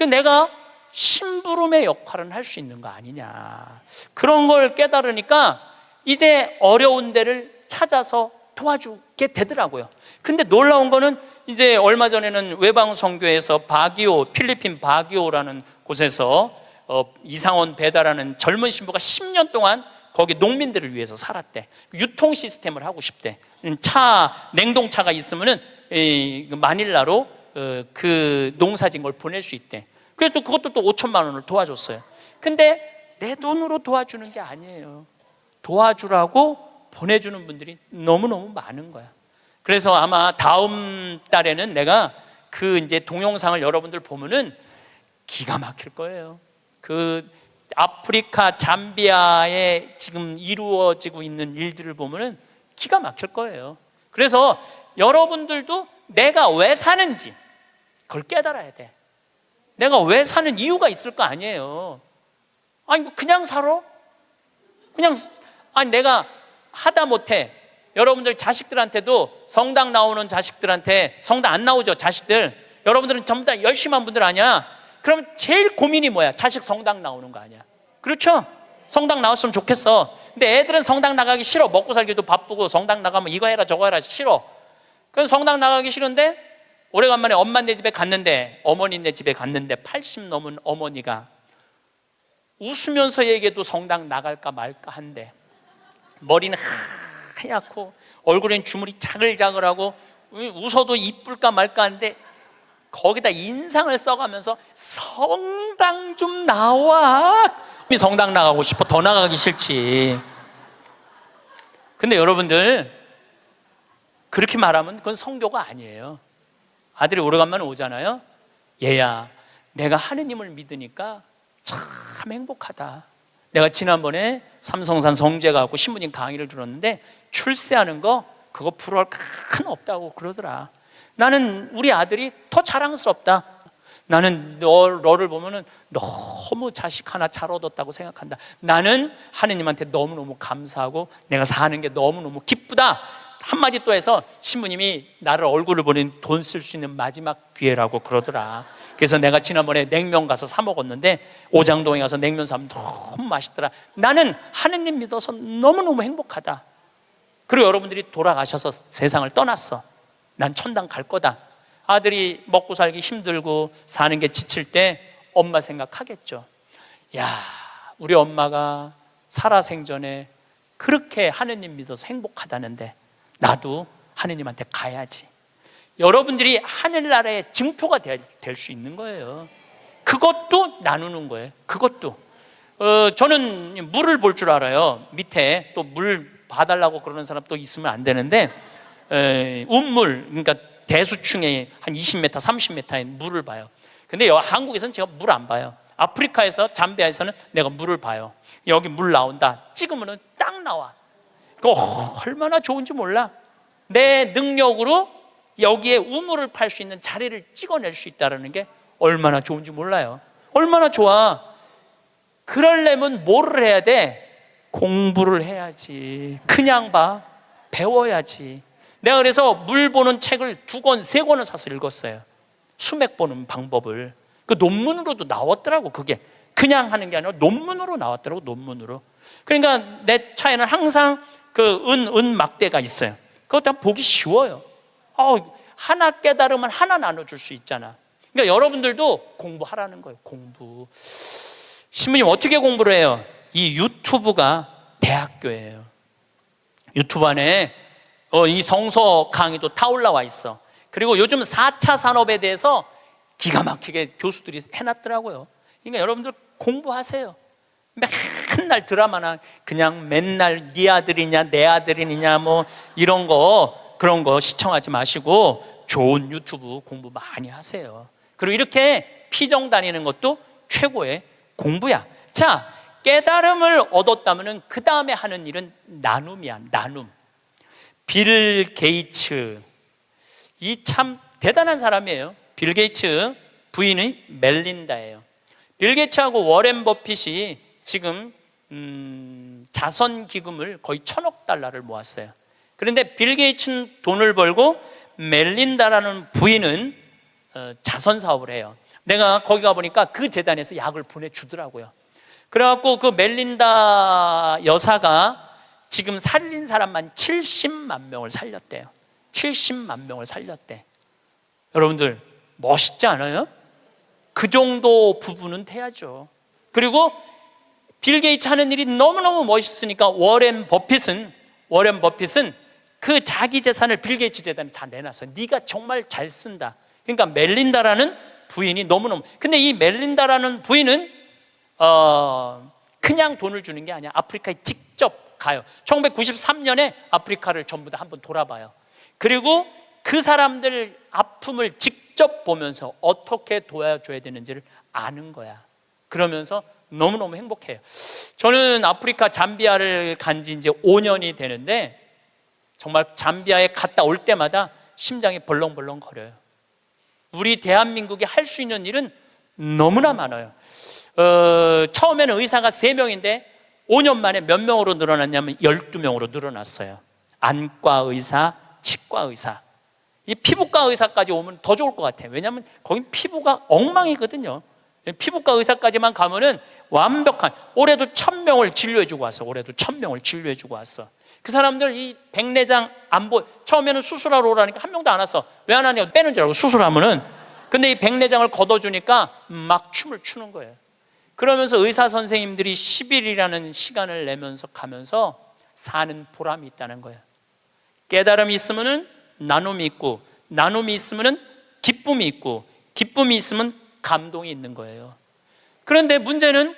내가 심부름의 역할은 할 수 있는 거 아니냐. 그런 걸 깨달으니까 이제 어려운 데를 찾아서 도와주게 되더라고요. 근데 놀라운 거는 이제 얼마 전에는 외방선교에서 필리핀 바기오라는 곳에서 이상원 배다라는 젊은 신부가 10년 동안 거기 농민들을 위해서 살았대. 유통 시스템을 하고 싶대. 냉동차가 있으면은 마닐라로 그 농사진 걸 보낼 수 있대. 그래서 그것도 또 5천만 원을 도와줬어요. 근데 내 돈으로 도와주는 게 아니에요. 도와주라고 보내주는 분들이 너무너무 많은 거야. 그래서 아마 다음 달에는 내가 그 이제 동영상을 여러분들 보면은 기가 막힐 거예요. 그 아프리카 잠비아에 지금 이루어지고 있는 일들을 보면은 기가 막힐 거예요. 그래서 여러분들도 내가 왜 사는지 그걸 깨달아야 돼. 내가 왜 사는 이유가 있을 거 아니에요. 그냥 살아? 내가 하다 못해. 여러분들 자식들한테도, 성당 나오는 자식들한테, 성당 안 나오죠, 자식들. 여러분들은 전부 다 열심히 한 분들 아니야? 그럼 제일 고민이 뭐야? 자식 성당 나오는 거 아니야? 그렇죠? 성당 나왔으면 좋겠어. 근데 애들은 성당 나가기 싫어. 먹고 살기도 바쁘고 성당 나가면 이거 해라 저거 해라 싫어. 그래서 성당 나가기 싫은데 오래간만에 엄마네 집에 갔는데, 어머니네 집에 갔는데 80 넘은 어머니가 웃으면서 얘기해도 성당 나갈까 말까 한데, 머리는 하얗고 얼굴엔 주물이 자글자글하고 웃어도 이쁠까 말까 한데 거기다 인상을 써가면서 성당 좀 나와. 성당 나가고 싶어. 더 나가기 싫지. 근데 여러분들 그렇게 말하면 그건 성교가 아니에요. 아들이 오래간만에 오잖아요. 얘야, 내가 하느님을 믿으니까 참 행복하다. 내가 지난번에 삼성산 성제 가고 신부님 강의를 들었는데 출세하는 거 그거 부러울 큰 없다고 그러더라. 나는 우리 아들이 더 자랑스럽다. 나는 너를 보면은 너무 자식 하나 잘 얻었다고 생각한다. 나는 하느님한테 너무너무 감사하고 내가 사는 게 너무너무 기쁘다. 한마디 또 해서 신부님이 나를 얼굴을 보는 돈 쓸 수 있는 마지막 기회라고 그러더라. 그래서 내가 지난번에 냉면 가서 사 먹었는데 오장동에 가서 냉면 사면 너무 맛있더라. 나는 하느님 믿어서 너무너무 행복하다. 그리고 여러분들이 돌아가셔서 세상을 떠났어. 난 천당 갈 거다. 아들이 먹고 살기 힘들고 사는 게 지칠 때 엄마 생각하겠죠. 야, 우리 엄마가 살아생전에 그렇게 하느님 믿어서 행복하다는데 나도 하느님한테 가야지. 여러분들이 하늘나라의 증표가 될 수 있는 거예요. 그것도 나누는 거예요. 그것도 저는 물을 볼 줄 알아요. 밑에 또 물 봐달라고 그러는 사람 또 있으면 안 되는데 운물, 그러니까 대수층에 한 20m, 30m의 물을 봐요. 근데 한국에서는 제가 물 안 봐요. 아프리카에서 잠비아에서는 내가 물을 봐요. 여기 물 나온다 찍으면 딱 나와. 그거 얼마나 좋은지 몰라. 내 능력으로 여기에 우물을 팔 수 있는 자리를 찍어낼 수 있다는 게 얼마나 좋은지 몰라요. 얼마나 좋아. 그러려면 뭐를 해야 돼? 공부를 해야지. 그냥 봐. 배워야지. 내가 그래서 물 보는 책을 2권, 3권을 사서 읽었어요. 수맥 보는 방법을. 그 논문으로도 나왔더라고. 그게 그냥 하는 게 아니라 논문으로 나왔더라고. 논문으로. 그러니까 내 차에는 항상 그 은 막대가 있어요. 그것도 보기 쉬워요. 하나 깨달으면 하나 나눠줄 수 있잖아. 그러니까 여러분들도 공부하라는 거예요. 공부. 신부님 어떻게 공부를 해요? 이 유튜브가 대학교예요. 유튜브 안에 이 성서 강의도 다 올라와 있어. 그리고 요즘 4차 산업에 대해서 기가 막히게 교수들이 해놨더라고요. 그러니까 여러분들 공부하세요. 맨날 드라마나 그냥 맨날 네 아들이냐 내 아들이냐 뭐 이런 거 그런 거 시청하지 마시고 좋은 유튜브 공부 많이 하세요. 그리고 이렇게 피정 다니는 것도 최고의 공부야. 자, 깨달음을 얻었다면 그 다음에 하는 일은 나눔이야. 나눔. 빌 게이츠, 이 참 대단한 사람이에요. 빌 게이츠 부인이 멜린다예요. 빌 게이츠하고 워렌 버핏이 지금 자선 기금을 거의 $1,000억 모았어요. 그런데 빌 게이츠는 돈을 벌고 멜린다라는 부인은 자선 사업을 해요. 내가 거기 가보니까 그 재단에서 약을 보내주더라고요. 그래갖고 그 멜린다 여사가 지금 살린 사람만 70만 명을 살렸대요. 70만 명을 살렸대. 여러분들 멋있지 않아요? 그 정도 부분은 돼야죠. 그리고 빌 게이츠 하는 일이 너무너무 멋있으니까 워렌 버핏은 그 자기 재산을 빌 게이츠 재단에 다 내놨어요. 네가 정말 잘 쓴다. 그러니까 멜린다라는 부인이 너무너무, 근데 이 멜린다라는 부인은 그냥 돈을 주는 게 아니야. 아프리카에 직접 가요. 1993년에 아프리카를 전부 다 한번 돌아봐요. 그리고 그 사람들 아픔을 직접 보면서 어떻게 도와줘야 되는지를 아는 거야. 그러면서 너무너무 행복해요. 저는 아프리카 잠비아를 간 지 이제 5년이 되는데 정말 잠비아에 갔다 올 때마다 심장이 벌렁벌렁 거려요. 우리 대한민국이 할 수 있는 일은 너무나 많아요. 처음에는 의사가 3명인데 5년 만에 몇 명으로 늘어났냐면 12명으로 늘어났어요. 안과 의사, 치과 의사. 이 피부과 의사까지 오면 더 좋을 것 같아요. 왜냐하면 거긴 피부가 엉망이거든요. 피부과 의사까지만 가면은 완벽한, 올해도 1,000명을 진료해주고 왔어. 올해도 1,000명을 진료해주고 왔어. 그 사람들 이 백내장 안 보여. 처음에는 수술하러 오라니까 한 명도 안 와서 왜 안 하냐고 빼는 줄 알고 수술하면은. 근데 이 백내장을 걷어주니까 막 춤을 추는 거예요. 그러면서 의사 선생님들이 10일이라는 시간을 내면서 가면서 사는 보람이 있다는 거예요. 깨달음이 있으면은 나눔이 있고, 나눔이 있으면은 기쁨이 있고, 기쁨이 있으면 감동이 있는 거예요. 그런데 문제는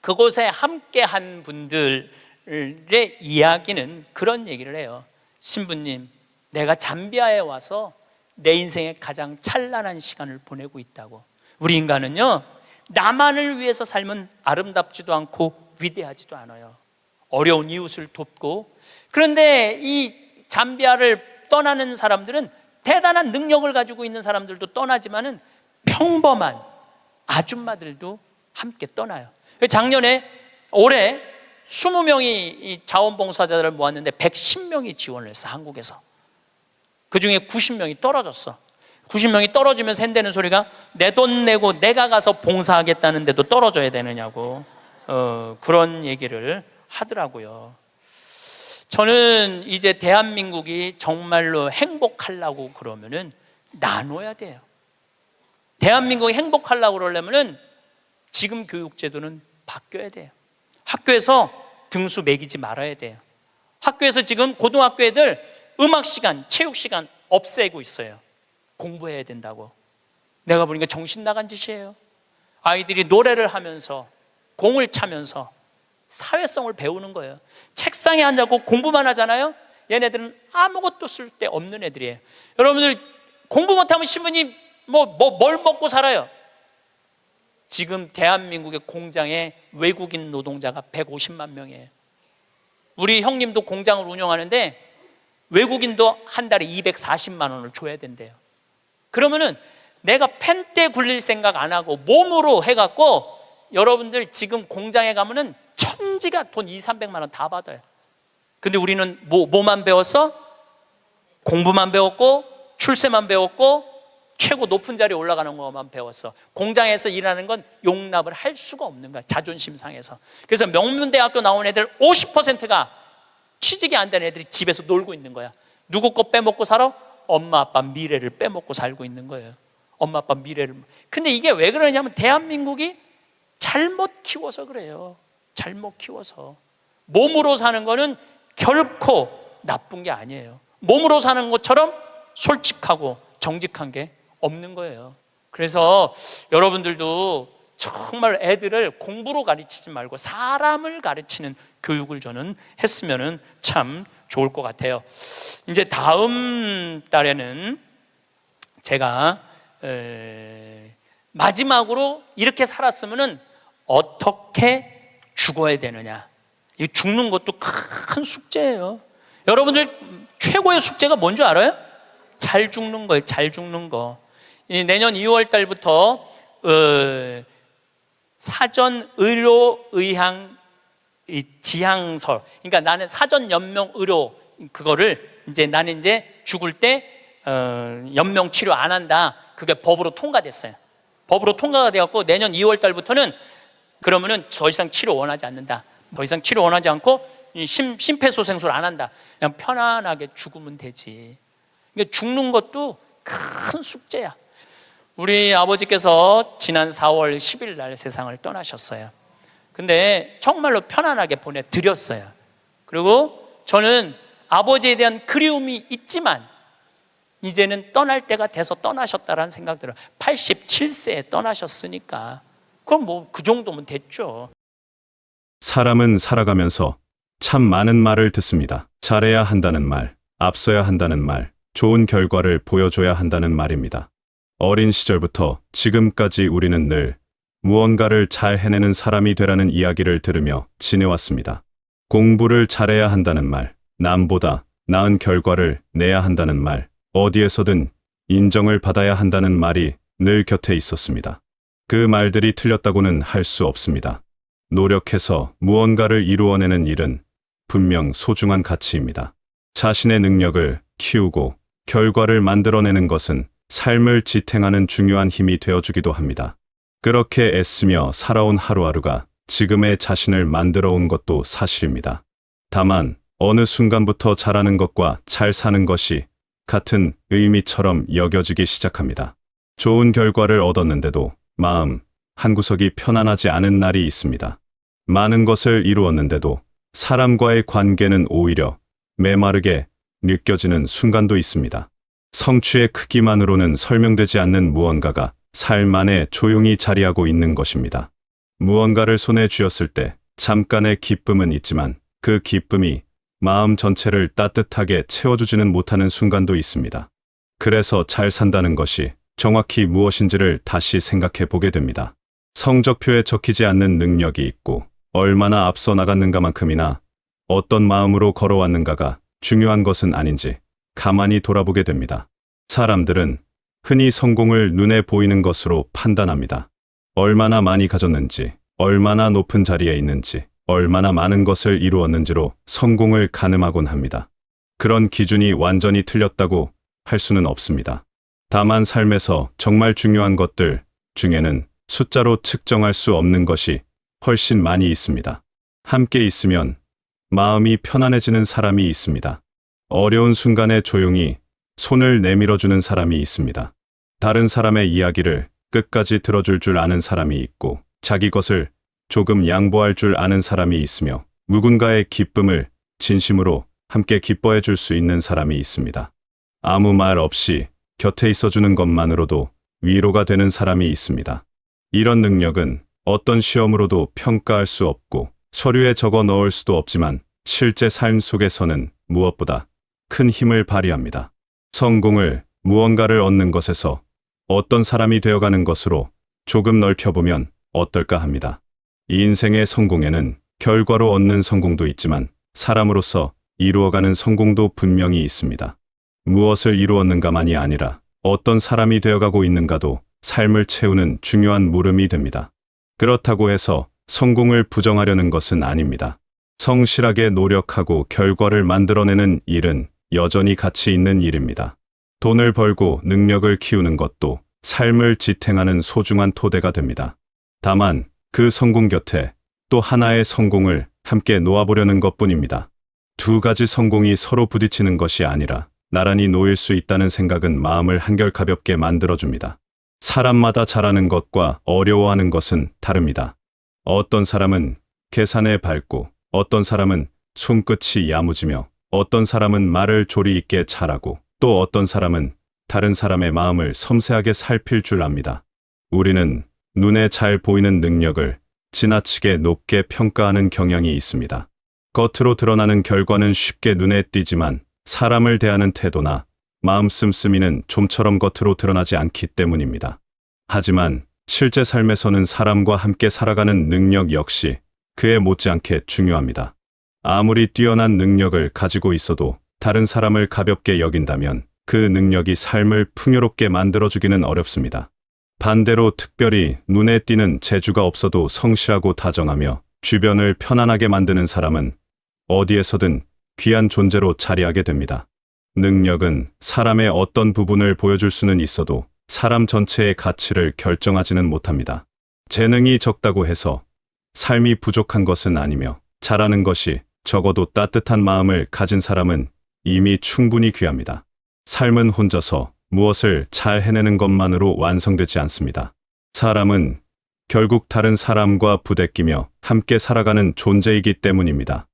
그곳에 함께한 분들의 이야기는 그런 얘기를 해요. 신부님, 내가 잠비아에 와서 내 인생의 가장 찬란한 시간을 보내고 있다고. 우리 인간은요, 나만을 위해서 살면 아름답지도 않고 위대하지도 않아요. 어려운 이웃을 돕고. 그런데 이 잠비아를 떠나는 사람들은 대단한 능력을 가지고 있는 사람들도 떠나지만은 평범한 아줌마들도 함께 떠나요. 올해 20명이 자원봉사자들을 모았는데 110명이 지원을 했어. 한국에서. 그 중에 90명이 떨어졌어. 90명이 떨어지면서 한다는 소리가 내 돈 내고 내가 가서 봉사하겠다는데도 떨어져야 되느냐고 그런 얘기를 하더라고요. 저는 이제 대한민국이 정말로 행복하려고 그러면은 나눠야 돼요. 대한민국이 행복하려고 그러려면은 지금 교육제도는 바뀌어야 돼요. 학교에서 등수 매기지 말아야 돼요. 학교에서 지금 고등학교 애들 음악 시간, 체육 시간 없애고 있어요. 공부해야 된다고. 내가 보니까 정신 나간 짓이에요. 아이들이 노래를 하면서 공을 차면서 사회성을 배우는 거예요. 책상에 앉아고 공부만 하잖아요. 얘네들은 아무것도 쓸데 없는 애들이에요. 여러분들 공부 못하면 신부님 뭘 먹고 살아요? 지금 대한민국의 공장에 외국인 노동자가 150만 명이에요. 우리 형님도 공장을 운영하는데 외국인도 한 달에 240만 원을 줘야 된대요. 그러면은 내가 펜대 굴릴 생각 안 하고 몸으로 해갖고 여러분들 지금 공장에 가면은 천지가 돈 200~300만 원 다 받아요. 근데 우리는 뭐만 배웠어? 공부만 배웠고 출세만 배웠고 최고 높은 자리에 올라가는 것만 배웠어. 공장에서 일하는 건 용납을 할 수가 없는 거야. 자존심 상해서. 그래서 명문대학교 나온 애들 50%가 취직이 안 된 애들이 집에서 놀고 있는 거야. 누구 거 빼먹고 살아? 엄마 아빠 미래를 빼먹고 살고 있는 거예요. 엄마 아빠 미래를. 근데 이게 왜 그러냐면 대한민국이 잘못 키워서 그래요. 잘못 키워서. 몸으로 사는 거는 결코 나쁜 게 아니에요. 몸으로 사는 것처럼 솔직하고 정직한 게 없는 거예요. 그래서 여러분들도 정말 애들을 공부로 가르치지 말고 사람을 가르치는 교육을 저는 했으면 참 좋을 것 같아요. 이제 다음 달에는 제가 마지막으로 이렇게 살았으면 어떻게 죽어야 되느냐. 이 죽는 것도 큰 숙제예요. 여러분들 최고의 숙제가 뭔 줄 알아요? 잘 죽는 거예요. 잘 죽는 거. 내년 2월 달부터 사전 의료 의향 지향서. 그러니까 나는 사전 연명 의료 그거를 이제 나는 이제 죽을 때 연명 치료 안 한다. 그게 법으로 통과됐어요. 법으로 통과가 되었고 내년 2월 달부터는 그러면은 더 이상 치료 원하지 않는다. 더 이상 치료 원하지 않고 심폐소생술 안 한다. 그냥 편안하게 죽으면 되지. 그러니까 죽는 것도 큰 숙제야. 우리 아버지께서 지난 4월 10일 날 세상을 떠나셨어요. 근데 정말로 편안하게 보내드렸어요. 그리고 저는 아버지에 대한 그리움이 있지만 이제는 떠날 때가 돼서 떠나셨다라는 생각 들어요. 87세에 떠나셨으니까 그럼 뭐 그 정도면 됐죠. 사람은 살아가면서 참 많은 말을 듣습니다. 잘해야 한다는 말, 앞서야 한다는 말, 좋은 결과를 보여줘야 한다는 말입니다. 어린 시절부터 지금까지 우리는 늘 무언가를 잘 해내는 사람이 되라는 이야기를 들으며 지내왔습니다. 공부를 잘해야 한다는 말, 남보다 나은 결과를 내야 한다는 말, 어디에서든 인정을 받아야 한다는 말이 늘 곁에 있었습니다. 그 말들이 틀렸다고는 할 수 없습니다. 노력해서 무언가를 이루어내는 일은 분명 소중한 가치입니다. 자신의 능력을 키우고 결과를 만들어내는 것은 삶을 지탱하는 중요한 힘이 되어주기도 합니다. 그렇게 애쓰며 살아온 하루하루가 지금의 자신을 만들어 온 것도 사실입니다. 다만 어느 순간부터 잘하는 것과 잘 사는 것이 같은 의미처럼 여겨지기 시작합니다. 좋은 결과를 얻었는데도 마음 한구석이 편안하지 않은 날이 있습니다. 많은 것을 이루었는데도 사람과의 관계는 오히려 메마르게 느껴지는 순간도 있습니다. 성취의 크기만으로는 설명되지 않는 무언가가 삶 안에 조용히 자리하고 있는 것입니다. 무언가를 손에 쥐었을 때 잠깐의 기쁨은 있지만 그 기쁨이 마음 전체를 따뜻하게 채워주지는 못하는 순간도 있습니다. 그래서 잘 산다는 것이 정확히 무엇인지를 다시 생각해 보게 됩니다. 성적표에 적히지 않는 능력이 있고 얼마나 앞서 나갔는가만큼이나 어떤 마음으로 걸어왔는가가 중요한 것은 아닌지 가만히 돌아보게 됩니다. 사람들은 흔히 성공을 눈에 보이는 것으로 판단합니다. 얼마나 많이 가졌는지, 얼마나 높은 자리에 있는지, 얼마나 많은 것을 이루었는지로 성공을 가늠하곤 합니다. 그런 기준이 완전히 틀렸다고 할 수는 없습니다. 다만 삶에서 정말 중요한 것들 중에는 숫자로 측정할 수 없는 것이 훨씬 많이 있습니다. 함께 있으면 마음이 편안해지는 사람이 있습니다. 어려운 순간에 조용히 손을 내밀어주는 사람이 있습니다. 다른 사람의 이야기를 끝까지 들어줄 줄 아는 사람이 있고 자기 것을 조금 양보할 줄 아는 사람이 있으며 누군가의 기쁨을 진심으로 함께 기뻐해 줄 수 있는 사람이 있습니다. 아무 말 없이 곁에 있어주는 것만으로도 위로가 되는 사람이 있습니다. 이런 능력은 어떤 시험으로도 평가할 수 없고 서류에 적어 넣을 수도 없지만 실제 삶 속에서는 무엇보다 큰 힘을 발휘합니다. 성공을 무언가를 얻는 것에서 어떤 사람이 되어가는 것으로 조금 넓혀보면 어떨까 합니다. 이 인생의 성공에는 결과로 얻는 성공도 있지만 사람으로서 이루어가는 성공도 분명히 있습니다. 무엇을 이루었는가만이 아니라 어떤 사람이 되어가고 있는가도 삶을 채우는 중요한 물음이 됩니다. 그렇다고 해서 성공을 부정하려는 것은 아닙니다. 성실하게 노력하고 결과를 만들어내는 일은 여전히 가치 있는 일입니다. 돈을 벌고 능력을 키우는 것도 삶을 지탱하는 소중한 토대가 됩니다. 다만 그 성공 곁에 또 하나의 성공을 함께 놓아보려는 것뿐입니다. 두 가지 성공이 서로 부딪히는 것이 아니라 나란히 놓일 수 있다는 생각은 마음을 한결 가볍게 만들어줍니다. 사람마다 잘하는 것과 어려워하는 것은 다릅니다. 어떤 사람은 계산에 밝고 어떤 사람은 손끝이 야무지며 어떤 사람은 말을 조리 있게 잘하고 또 어떤 사람은 다른 사람의 마음을 섬세하게 살필 줄 압니다. 우리는 눈에 잘 보이는 능력을 지나치게 높게 평가하는 경향이 있습니다. 겉으로 드러나는 결과는 쉽게 눈에 띄지만 사람을 대하는 태도나 마음 씀씀이는 좀처럼 겉으로 드러나지 않기 때문입니다. 하지만 실제 삶에서는 사람과 함께 살아가는 능력 역시 그에 못지않게 중요합니다. 아무리 뛰어난 능력을 가지고 있어도 다른 사람을 가볍게 여긴다면 그 능력이 삶을 풍요롭게 만들어주기는 어렵습니다. 반대로 특별히 눈에 띄는 재주가 없어도 성실하고 다정하며 주변을 편안하게 만드는 사람은 어디에서든 귀한 존재로 자리하게 됩니다. 능력은 사람의 어떤 부분을 보여줄 수는 있어도 사람 전체의 가치를 결정하지는 못합니다. 재능이 적다고 해서 삶이 부족한 것은 아니며 잘하는 것이 적어도 따뜻한 마음을 가진 사람은 이미 충분히 귀합니다. 삶은 혼자서 무엇을 잘 해내는 것만으로 완성되지 않습니다. 사람은 결국 다른 사람과 부대끼며 함께 살아가는 존재이기 때문입니다.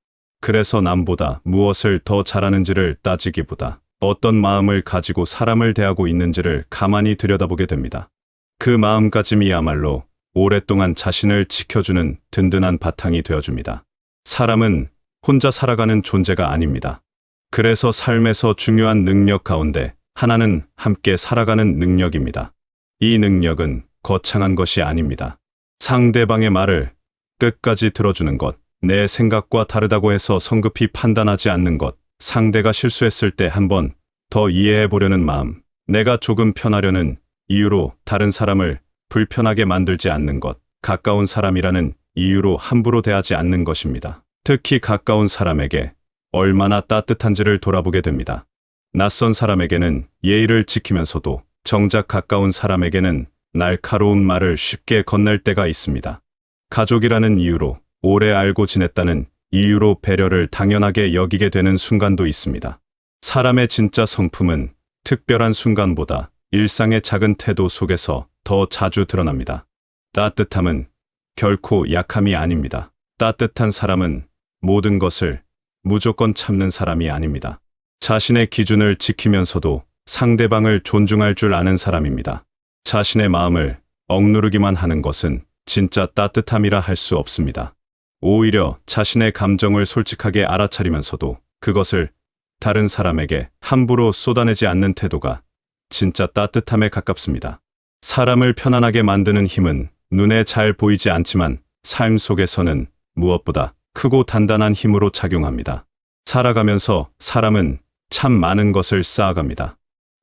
그래서 남보다 무엇을 더 잘하는지를 따지기보다 어떤 마음을 가지고 사람을 대하고 있는지를 가만히 들여다보게 됩니다. 그 마음가짐이야말로 오랫동안 자신을 지켜주는 든든한 바탕이 되어줍니다. 사람은 혼자 살아가는 존재가 아닙니다. 그래서 삶에서 중요한 능력 가운데 하나는 함께 살아가는 능력입니다. 이 능력은 거창한 것이 아닙니다. 상대방의 말을 끝까지 들어주는 것, 내 생각과 다르다고 해서 성급히 판단하지 않는 것, 상대가 실수했을 때 한 번 더 이해해 보려는 마음, 내가 조금 편하려는 이유로 다른 사람을 불편하게 만들지 않는 것, 가까운 사람이라는 이유로 함부로 대하지 않는 것입니다. 특히 가까운 사람에게 얼마나 따뜻한지를 돌아보게 됩니다. 낯선 사람에게는 예의를 지키면서도 정작 가까운 사람에게는 날카로운 말을 쉽게 건넬 때가 있습니다. 가족이라는 이유로 오래 알고 지냈다는 이유로 배려를 당연하게 여기게 되는 순간도 있습니다. 사람의 진짜 성품은 특별한 순간보다 일상의 작은 태도 속에서 더 자주 드러납니다. 따뜻함은 결코 약함이 아닙니다. 따뜻한 사람은 모든 것을 무조건 참는 사람이 아닙니다. 자신의 기준을 지키면서도 상대방을 존중할 줄 아는 사람입니다. 자신의 마음을 억누르기만 하는 것은 진짜 따뜻함이라 할 수 없습니다. 오히려 자신의 감정을 솔직하게 알아차리면서도 그것을 다른 사람에게 함부로 쏟아내지 않는 태도가 진짜 따뜻함에 가깝습니다. 사람을 편안하게 만드는 힘은 눈에 잘 보이지 않지만 삶 속에서는 무엇보다 크고 단단한 힘으로 작용합니다. 살아가면서 사람은 참 많은 것을 쌓아갑니다.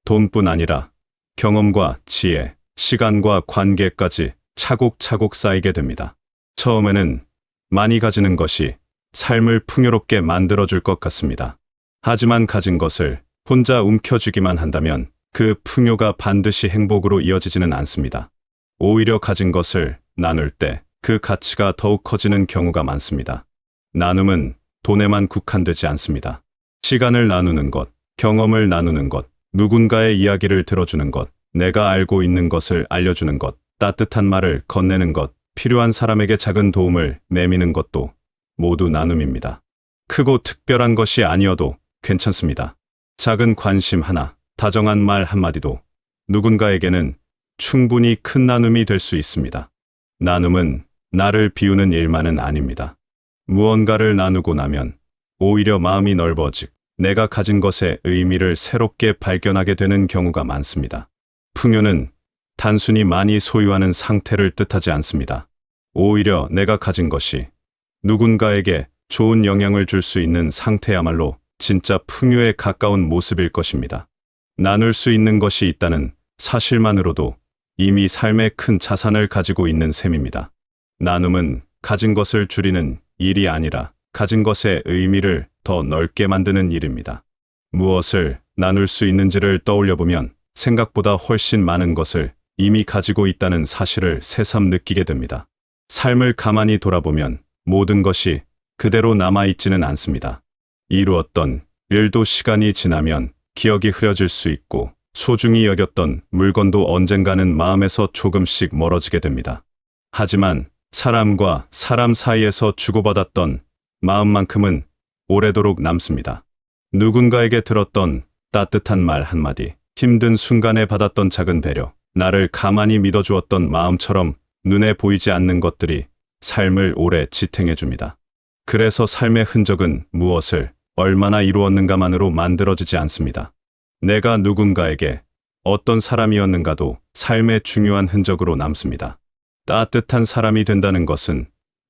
돈뿐 아니라 경험과 지혜, 시간과 관계까지 차곡차곡 쌓이게 됩니다. 처음에는 많이 가지는 것이 삶을 풍요롭게 만들어줄 것 같습니다. 하지만 가진 것을 혼자 움켜쥐기만 한다면 그 풍요가 반드시 행복으로 이어지지는 않습니다. 오히려 가진 것을 나눌 때 그 가치가 더욱 커지는 경우가 많습니다. 나눔은 돈에만 국한되지 않습니다. 시간을 나누는 것, 경험을 나누는 것, 누군가의 이야기를 들어주는 것, 내가 알고 있는 것을 알려주는 것, 따뜻한 말을 건네는 것, 필요한 사람에게 작은 도움을 내미는 것도 모두 나눔입니다. 크고 특별한 것이 아니어도 괜찮습니다. 작은 관심 하나, 다정한 말 한마디도 누군가에게는 충분히 큰 나눔이 될 수 있습니다. 나눔은 나를 비우는 일만은 아닙니다. 무언가를 나누고 나면 오히려 마음이 넓어지고 내가 가진 것의 의미를 새롭게 발견하게 되는 경우가 많습니다. 풍요는 단순히 많이 소유하는 상태를 뜻하지 않습니다. 오히려 내가 가진 것이 누군가에게 좋은 영향을 줄 수 있는 상태야말로 진짜 풍요에 가까운 모습일 것입니다. 나눌 수 있는 것이 있다는 사실만으로도 이미 삶의 큰 자산을 가지고 있는 셈입니다. 나눔은 가진 것을 줄이는 일이 아니라 가진 것의 의미를 더 넓게 만드는 일입니다. 무엇을 나눌 수 있는지를 떠올려보면 생각보다 훨씬 많은 것을 이미 가지고 있다는 사실을 새삼 느끼게 됩니다. 삶을 가만히 돌아보면 모든 것이 그대로 남아있지는 않습니다. 이루었던 일도 시간이 지나면 기억이 흐려질 수 있고 소중히 여겼던 물건도 언젠가는 마음에서 조금씩 멀어지게 됩니다. 하지만 사람과 사람 사이에서 주고받았던 마음만큼은 오래도록 남습니다. 누군가에게 들었던 따뜻한 말 한마디, 힘든 순간에 받았던 작은 배려, 나를 가만히 믿어주었던 마음처럼 눈에 보이지 않는 것들이 삶을 오래 지탱해줍니다. 그래서 삶의 흔적은 무엇을 얼마나 이루었는가만으로 만들어지지 않습니다. 내가 누군가에게 어떤 사람이었는가도 삶의 중요한 흔적으로 남습니다. 따뜻한 사람이 된다는 것은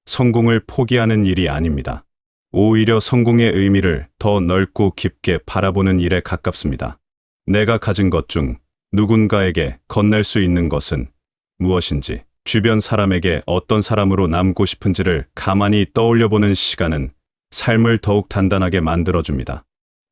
성공을 포기하는 일이 아닙니다. 오히려 성공의 의미를 더 넓고 깊게 바라보는 일에 가깝습니다. 내가 가진 것 중 누군가에게 건넬 수 있는 것은 무엇인지, 주변 사람에게 어떤 사람으로 남고 싶은지를 가만히 떠올려보는 시간은 삶을 더욱 단단하게 만들어줍니다.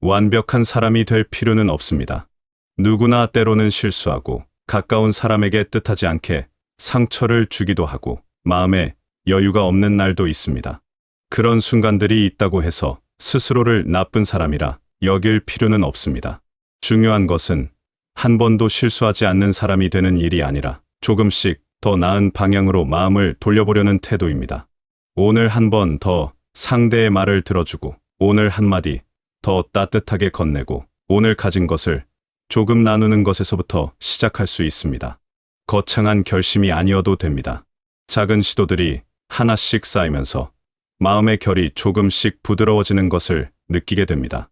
완벽한 사람이 될 필요는 없습니다. 누구나 때로는 실수하고 가까운 사람에게 뜻하지 않게 상처를 주기도 하고 마음에 여유가 없는 날도 있습니다. 그런 순간들이 있다고 해서 스스로를 나쁜 사람이라 여길 필요는 없습니다. 중요한 것은 한 번도 실수하지 않는 사람이 되는 일이 아니라 조금씩 더 나은 방향으로 마음을 돌려보려는 태도입니다. 오늘 한 번 더 상대의 말을 들어주고, 오늘 한마디 더 따뜻하게 건네고, 오늘 가진 것을 조금 나누는 것에서부터 시작할 수 있습니다. 거창한 결심이 아니어도 됩니다. 작은 시도들이 하나씩 쌓이면서 마음의 결이 조금씩 부드러워지는 것을 느끼게 됩니다.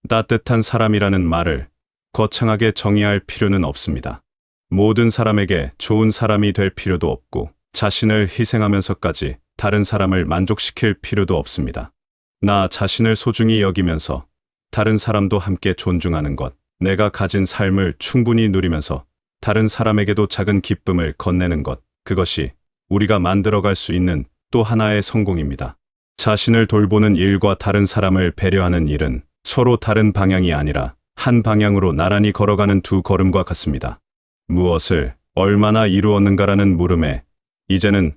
따뜻한 사람이라는 말을 거창하게 정의할 필요는 없습니다. 모든 사람에게 좋은 사람이 될 필요도 없고 자신을 희생하면서까지 다른 사람을 만족시킬 필요도 없습니다. 나 자신을 소중히 여기면서 다른 사람도 함께 존중하는 것, 내가 가진 삶을 충분히 누리면서 다른 사람에게도 작은 기쁨을 건네는 것, 그것이 우리가 만들어갈 수 있는 또 하나의 성공입니다. 자신을 돌보는 일과 다른 사람을 배려하는 일은 서로 다른 방향이 아니라 한 방향으로 나란히 걸어가는 두 걸음과 같습니다. 무엇을 얼마나 이루었는가라는 물음에 이제는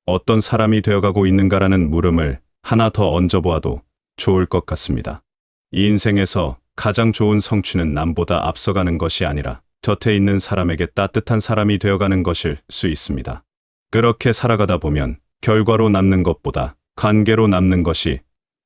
어떤 사람이 되어가고 있는가라는 물음을 하나 더 얹어보아도 좋을 것 같습니다. 이 인생에서 가장 좋은 성취는 남보다 앞서가는 것이 아니라 곁에 있는 사람에게 따뜻한 사람이 되어가는 것일 수 있습니다. 그렇게 살아가다 보면 결과로 남는 것보다 관계로 남는 것이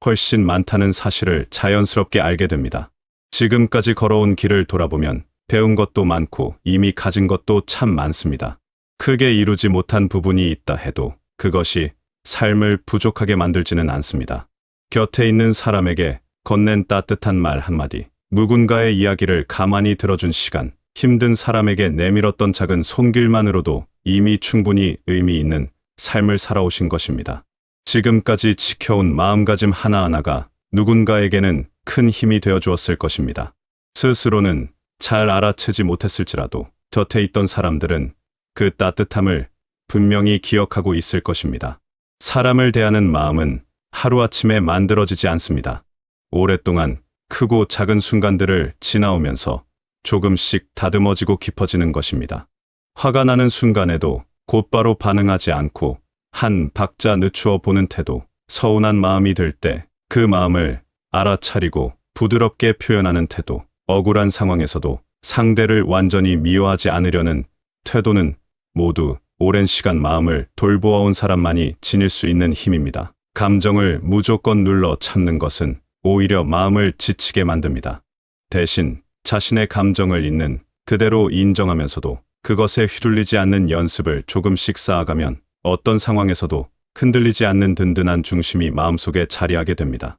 훨씬 많다는 사실을 자연스럽게 알게 됩니다. 지금까지 걸어온 길을 돌아보면 배운 것도 많고 이미 가진 것도 참 많습니다. 크게 이루지 못한 부분이 있다 해도 그것이 삶을 부족하게 만들지는 않습니다. 곁에 있는 사람에게 건넨 따뜻한 말 한마디, 누군가의 이야기를 가만히 들어준 시간, 힘든 사람에게 내밀었던 작은 손길만으로도 이미 충분히 의미 있는 삶을 살아오신 것입니다. 지금까지 지켜온 마음가짐 하나하나가 누군가에게는 큰 힘이 되어 주었을 것입니다. 스스로는 잘 알아채지 못했을지라도 곁에 있던 사람들은 그 따뜻함을 분명히 기억하고 있을 것입니다. 사람을 대하는 마음은 하루아침에 만들어지지 않습니다. 오랫동안 크고 작은 순간들을 지나오면서 조금씩 다듬어지고 깊어지는 것입니다. 화가 나는 순간에도 곧바로 반응하지 않고 한 박자 늦추어 보는 태도, 서운한 마음이 들 때 그 마음을 알아차리고 부드럽게 표현하는 태도, 억울한 상황에서도 상대를 완전히 미워하지 않으려는 태도는 모두 오랜 시간 마음을 돌보아온 사람만이 지닐 수 있는 힘입니다. 감정을 무조건 눌러 참는 것은 오히려 마음을 지치게 만듭니다. 대신 자신의 감정을 있는 그대로 인정하면서도 그것에 휘둘리지 않는 연습을 조금씩 쌓아가면 어떤 상황에서도 흔들리지 않는 든든한 중심이 마음속에 자리하게 됩니다.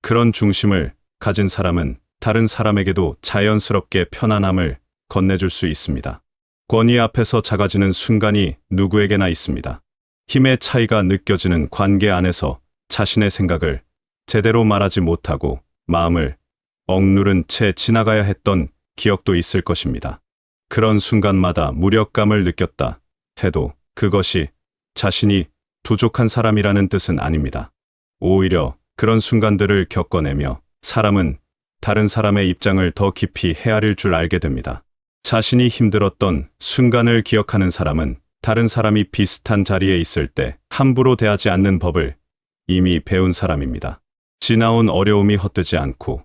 그런 중심을 가진 사람은 다른 사람에게도 자연스럽게 편안함을 건네줄 수 있습니다. 권위 앞에서 작아지는 순간이 누구에게나 있습니다. 힘의 차이가 느껴지는 관계 안에서 자신의 생각을 제대로 말하지 못하고 마음을 억누른 채 지나가야 했던 기억도 있을 것입니다. 그런 순간마다 무력감을 느꼈다 해도 그것이 자신이 부족한 사람이라는 뜻은 아닙니다. 오히려 그런 순간들을 겪어내며 사람은 다른 사람의 입장을 더 깊이 헤아릴 줄 알게 됩니다. 자신이 힘들었던 순간을 기억하는 사람은 다른 사람이 비슷한 자리에 있을 때 함부로 대하지 않는 법을 이미 배운 사람입니다. 지나온 어려움이 헛되지 않고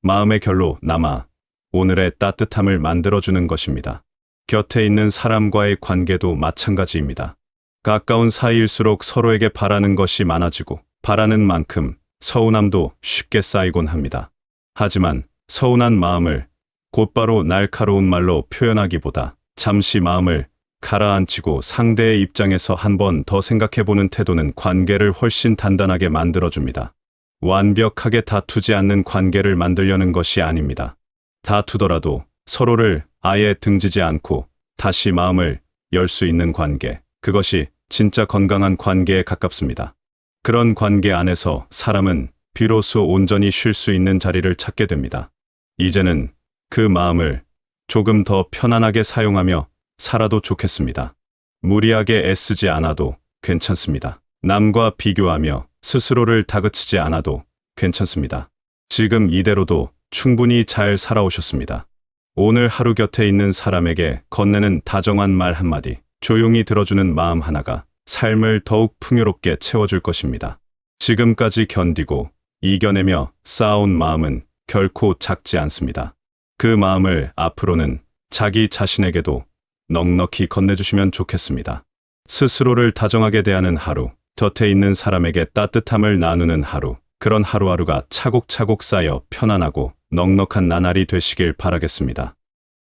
마음의 결로 남아 오늘의 따뜻함을 만들어주는 것입니다. 곁에 있는 사람과의 관계도 마찬가지입니다. 가까운 사이일수록 서로에게 바라는 것이 많아지고 바라는 만큼 서운함도 쉽게 쌓이곤 합니다. 하지만 서운한 마음을 곧바로 날카로운 말로 표현하기보다 잠시 마음을 가라앉히고 상대의 입장에서 한 번 더 생각해보는 태도는 관계를 훨씬 단단하게 만들어줍니다. 완벽하게 다투지 않는 관계를 만들려는 것이 아닙니다. 다투더라도 서로를 아예 등지지 않고 다시 마음을 열 수 있는 관계, 그것이 진짜 건강한 관계에 가깝습니다. 그런 관계 안에서 사람은 비로소 온전히 쉴 수 있는 자리를 찾게 됩니다. 이제는 그 마음을 조금 더 편안하게 사용하며 살아도 좋겠습니다. 무리하게 애쓰지 않아도 괜찮습니다. 남과 비교하며 스스로를 다그치지 않아도 괜찮습니다. 지금 이대로도 충분히 잘 살아오셨습니다. 오늘 하루 곁에 있는 사람에게 건네는 다정한 말 한마디, 조용히 들어주는 마음 하나가 삶을 더욱 풍요롭게 채워줄 것입니다. 지금까지 견디고 이겨내며 쌓아온 마음은 결코 작지 않습니다. 그 마음을 앞으로는 자기 자신에게도 넉넉히 건네주시면 좋겠습니다. 스스로를 다정하게 대하는 하루, 곁에 있는 사람에게 따뜻함을 나누는 하루, 그런 하루하루가 차곡차곡 쌓여 편안하고 넉넉한 나날이 되시길 바라겠습니다.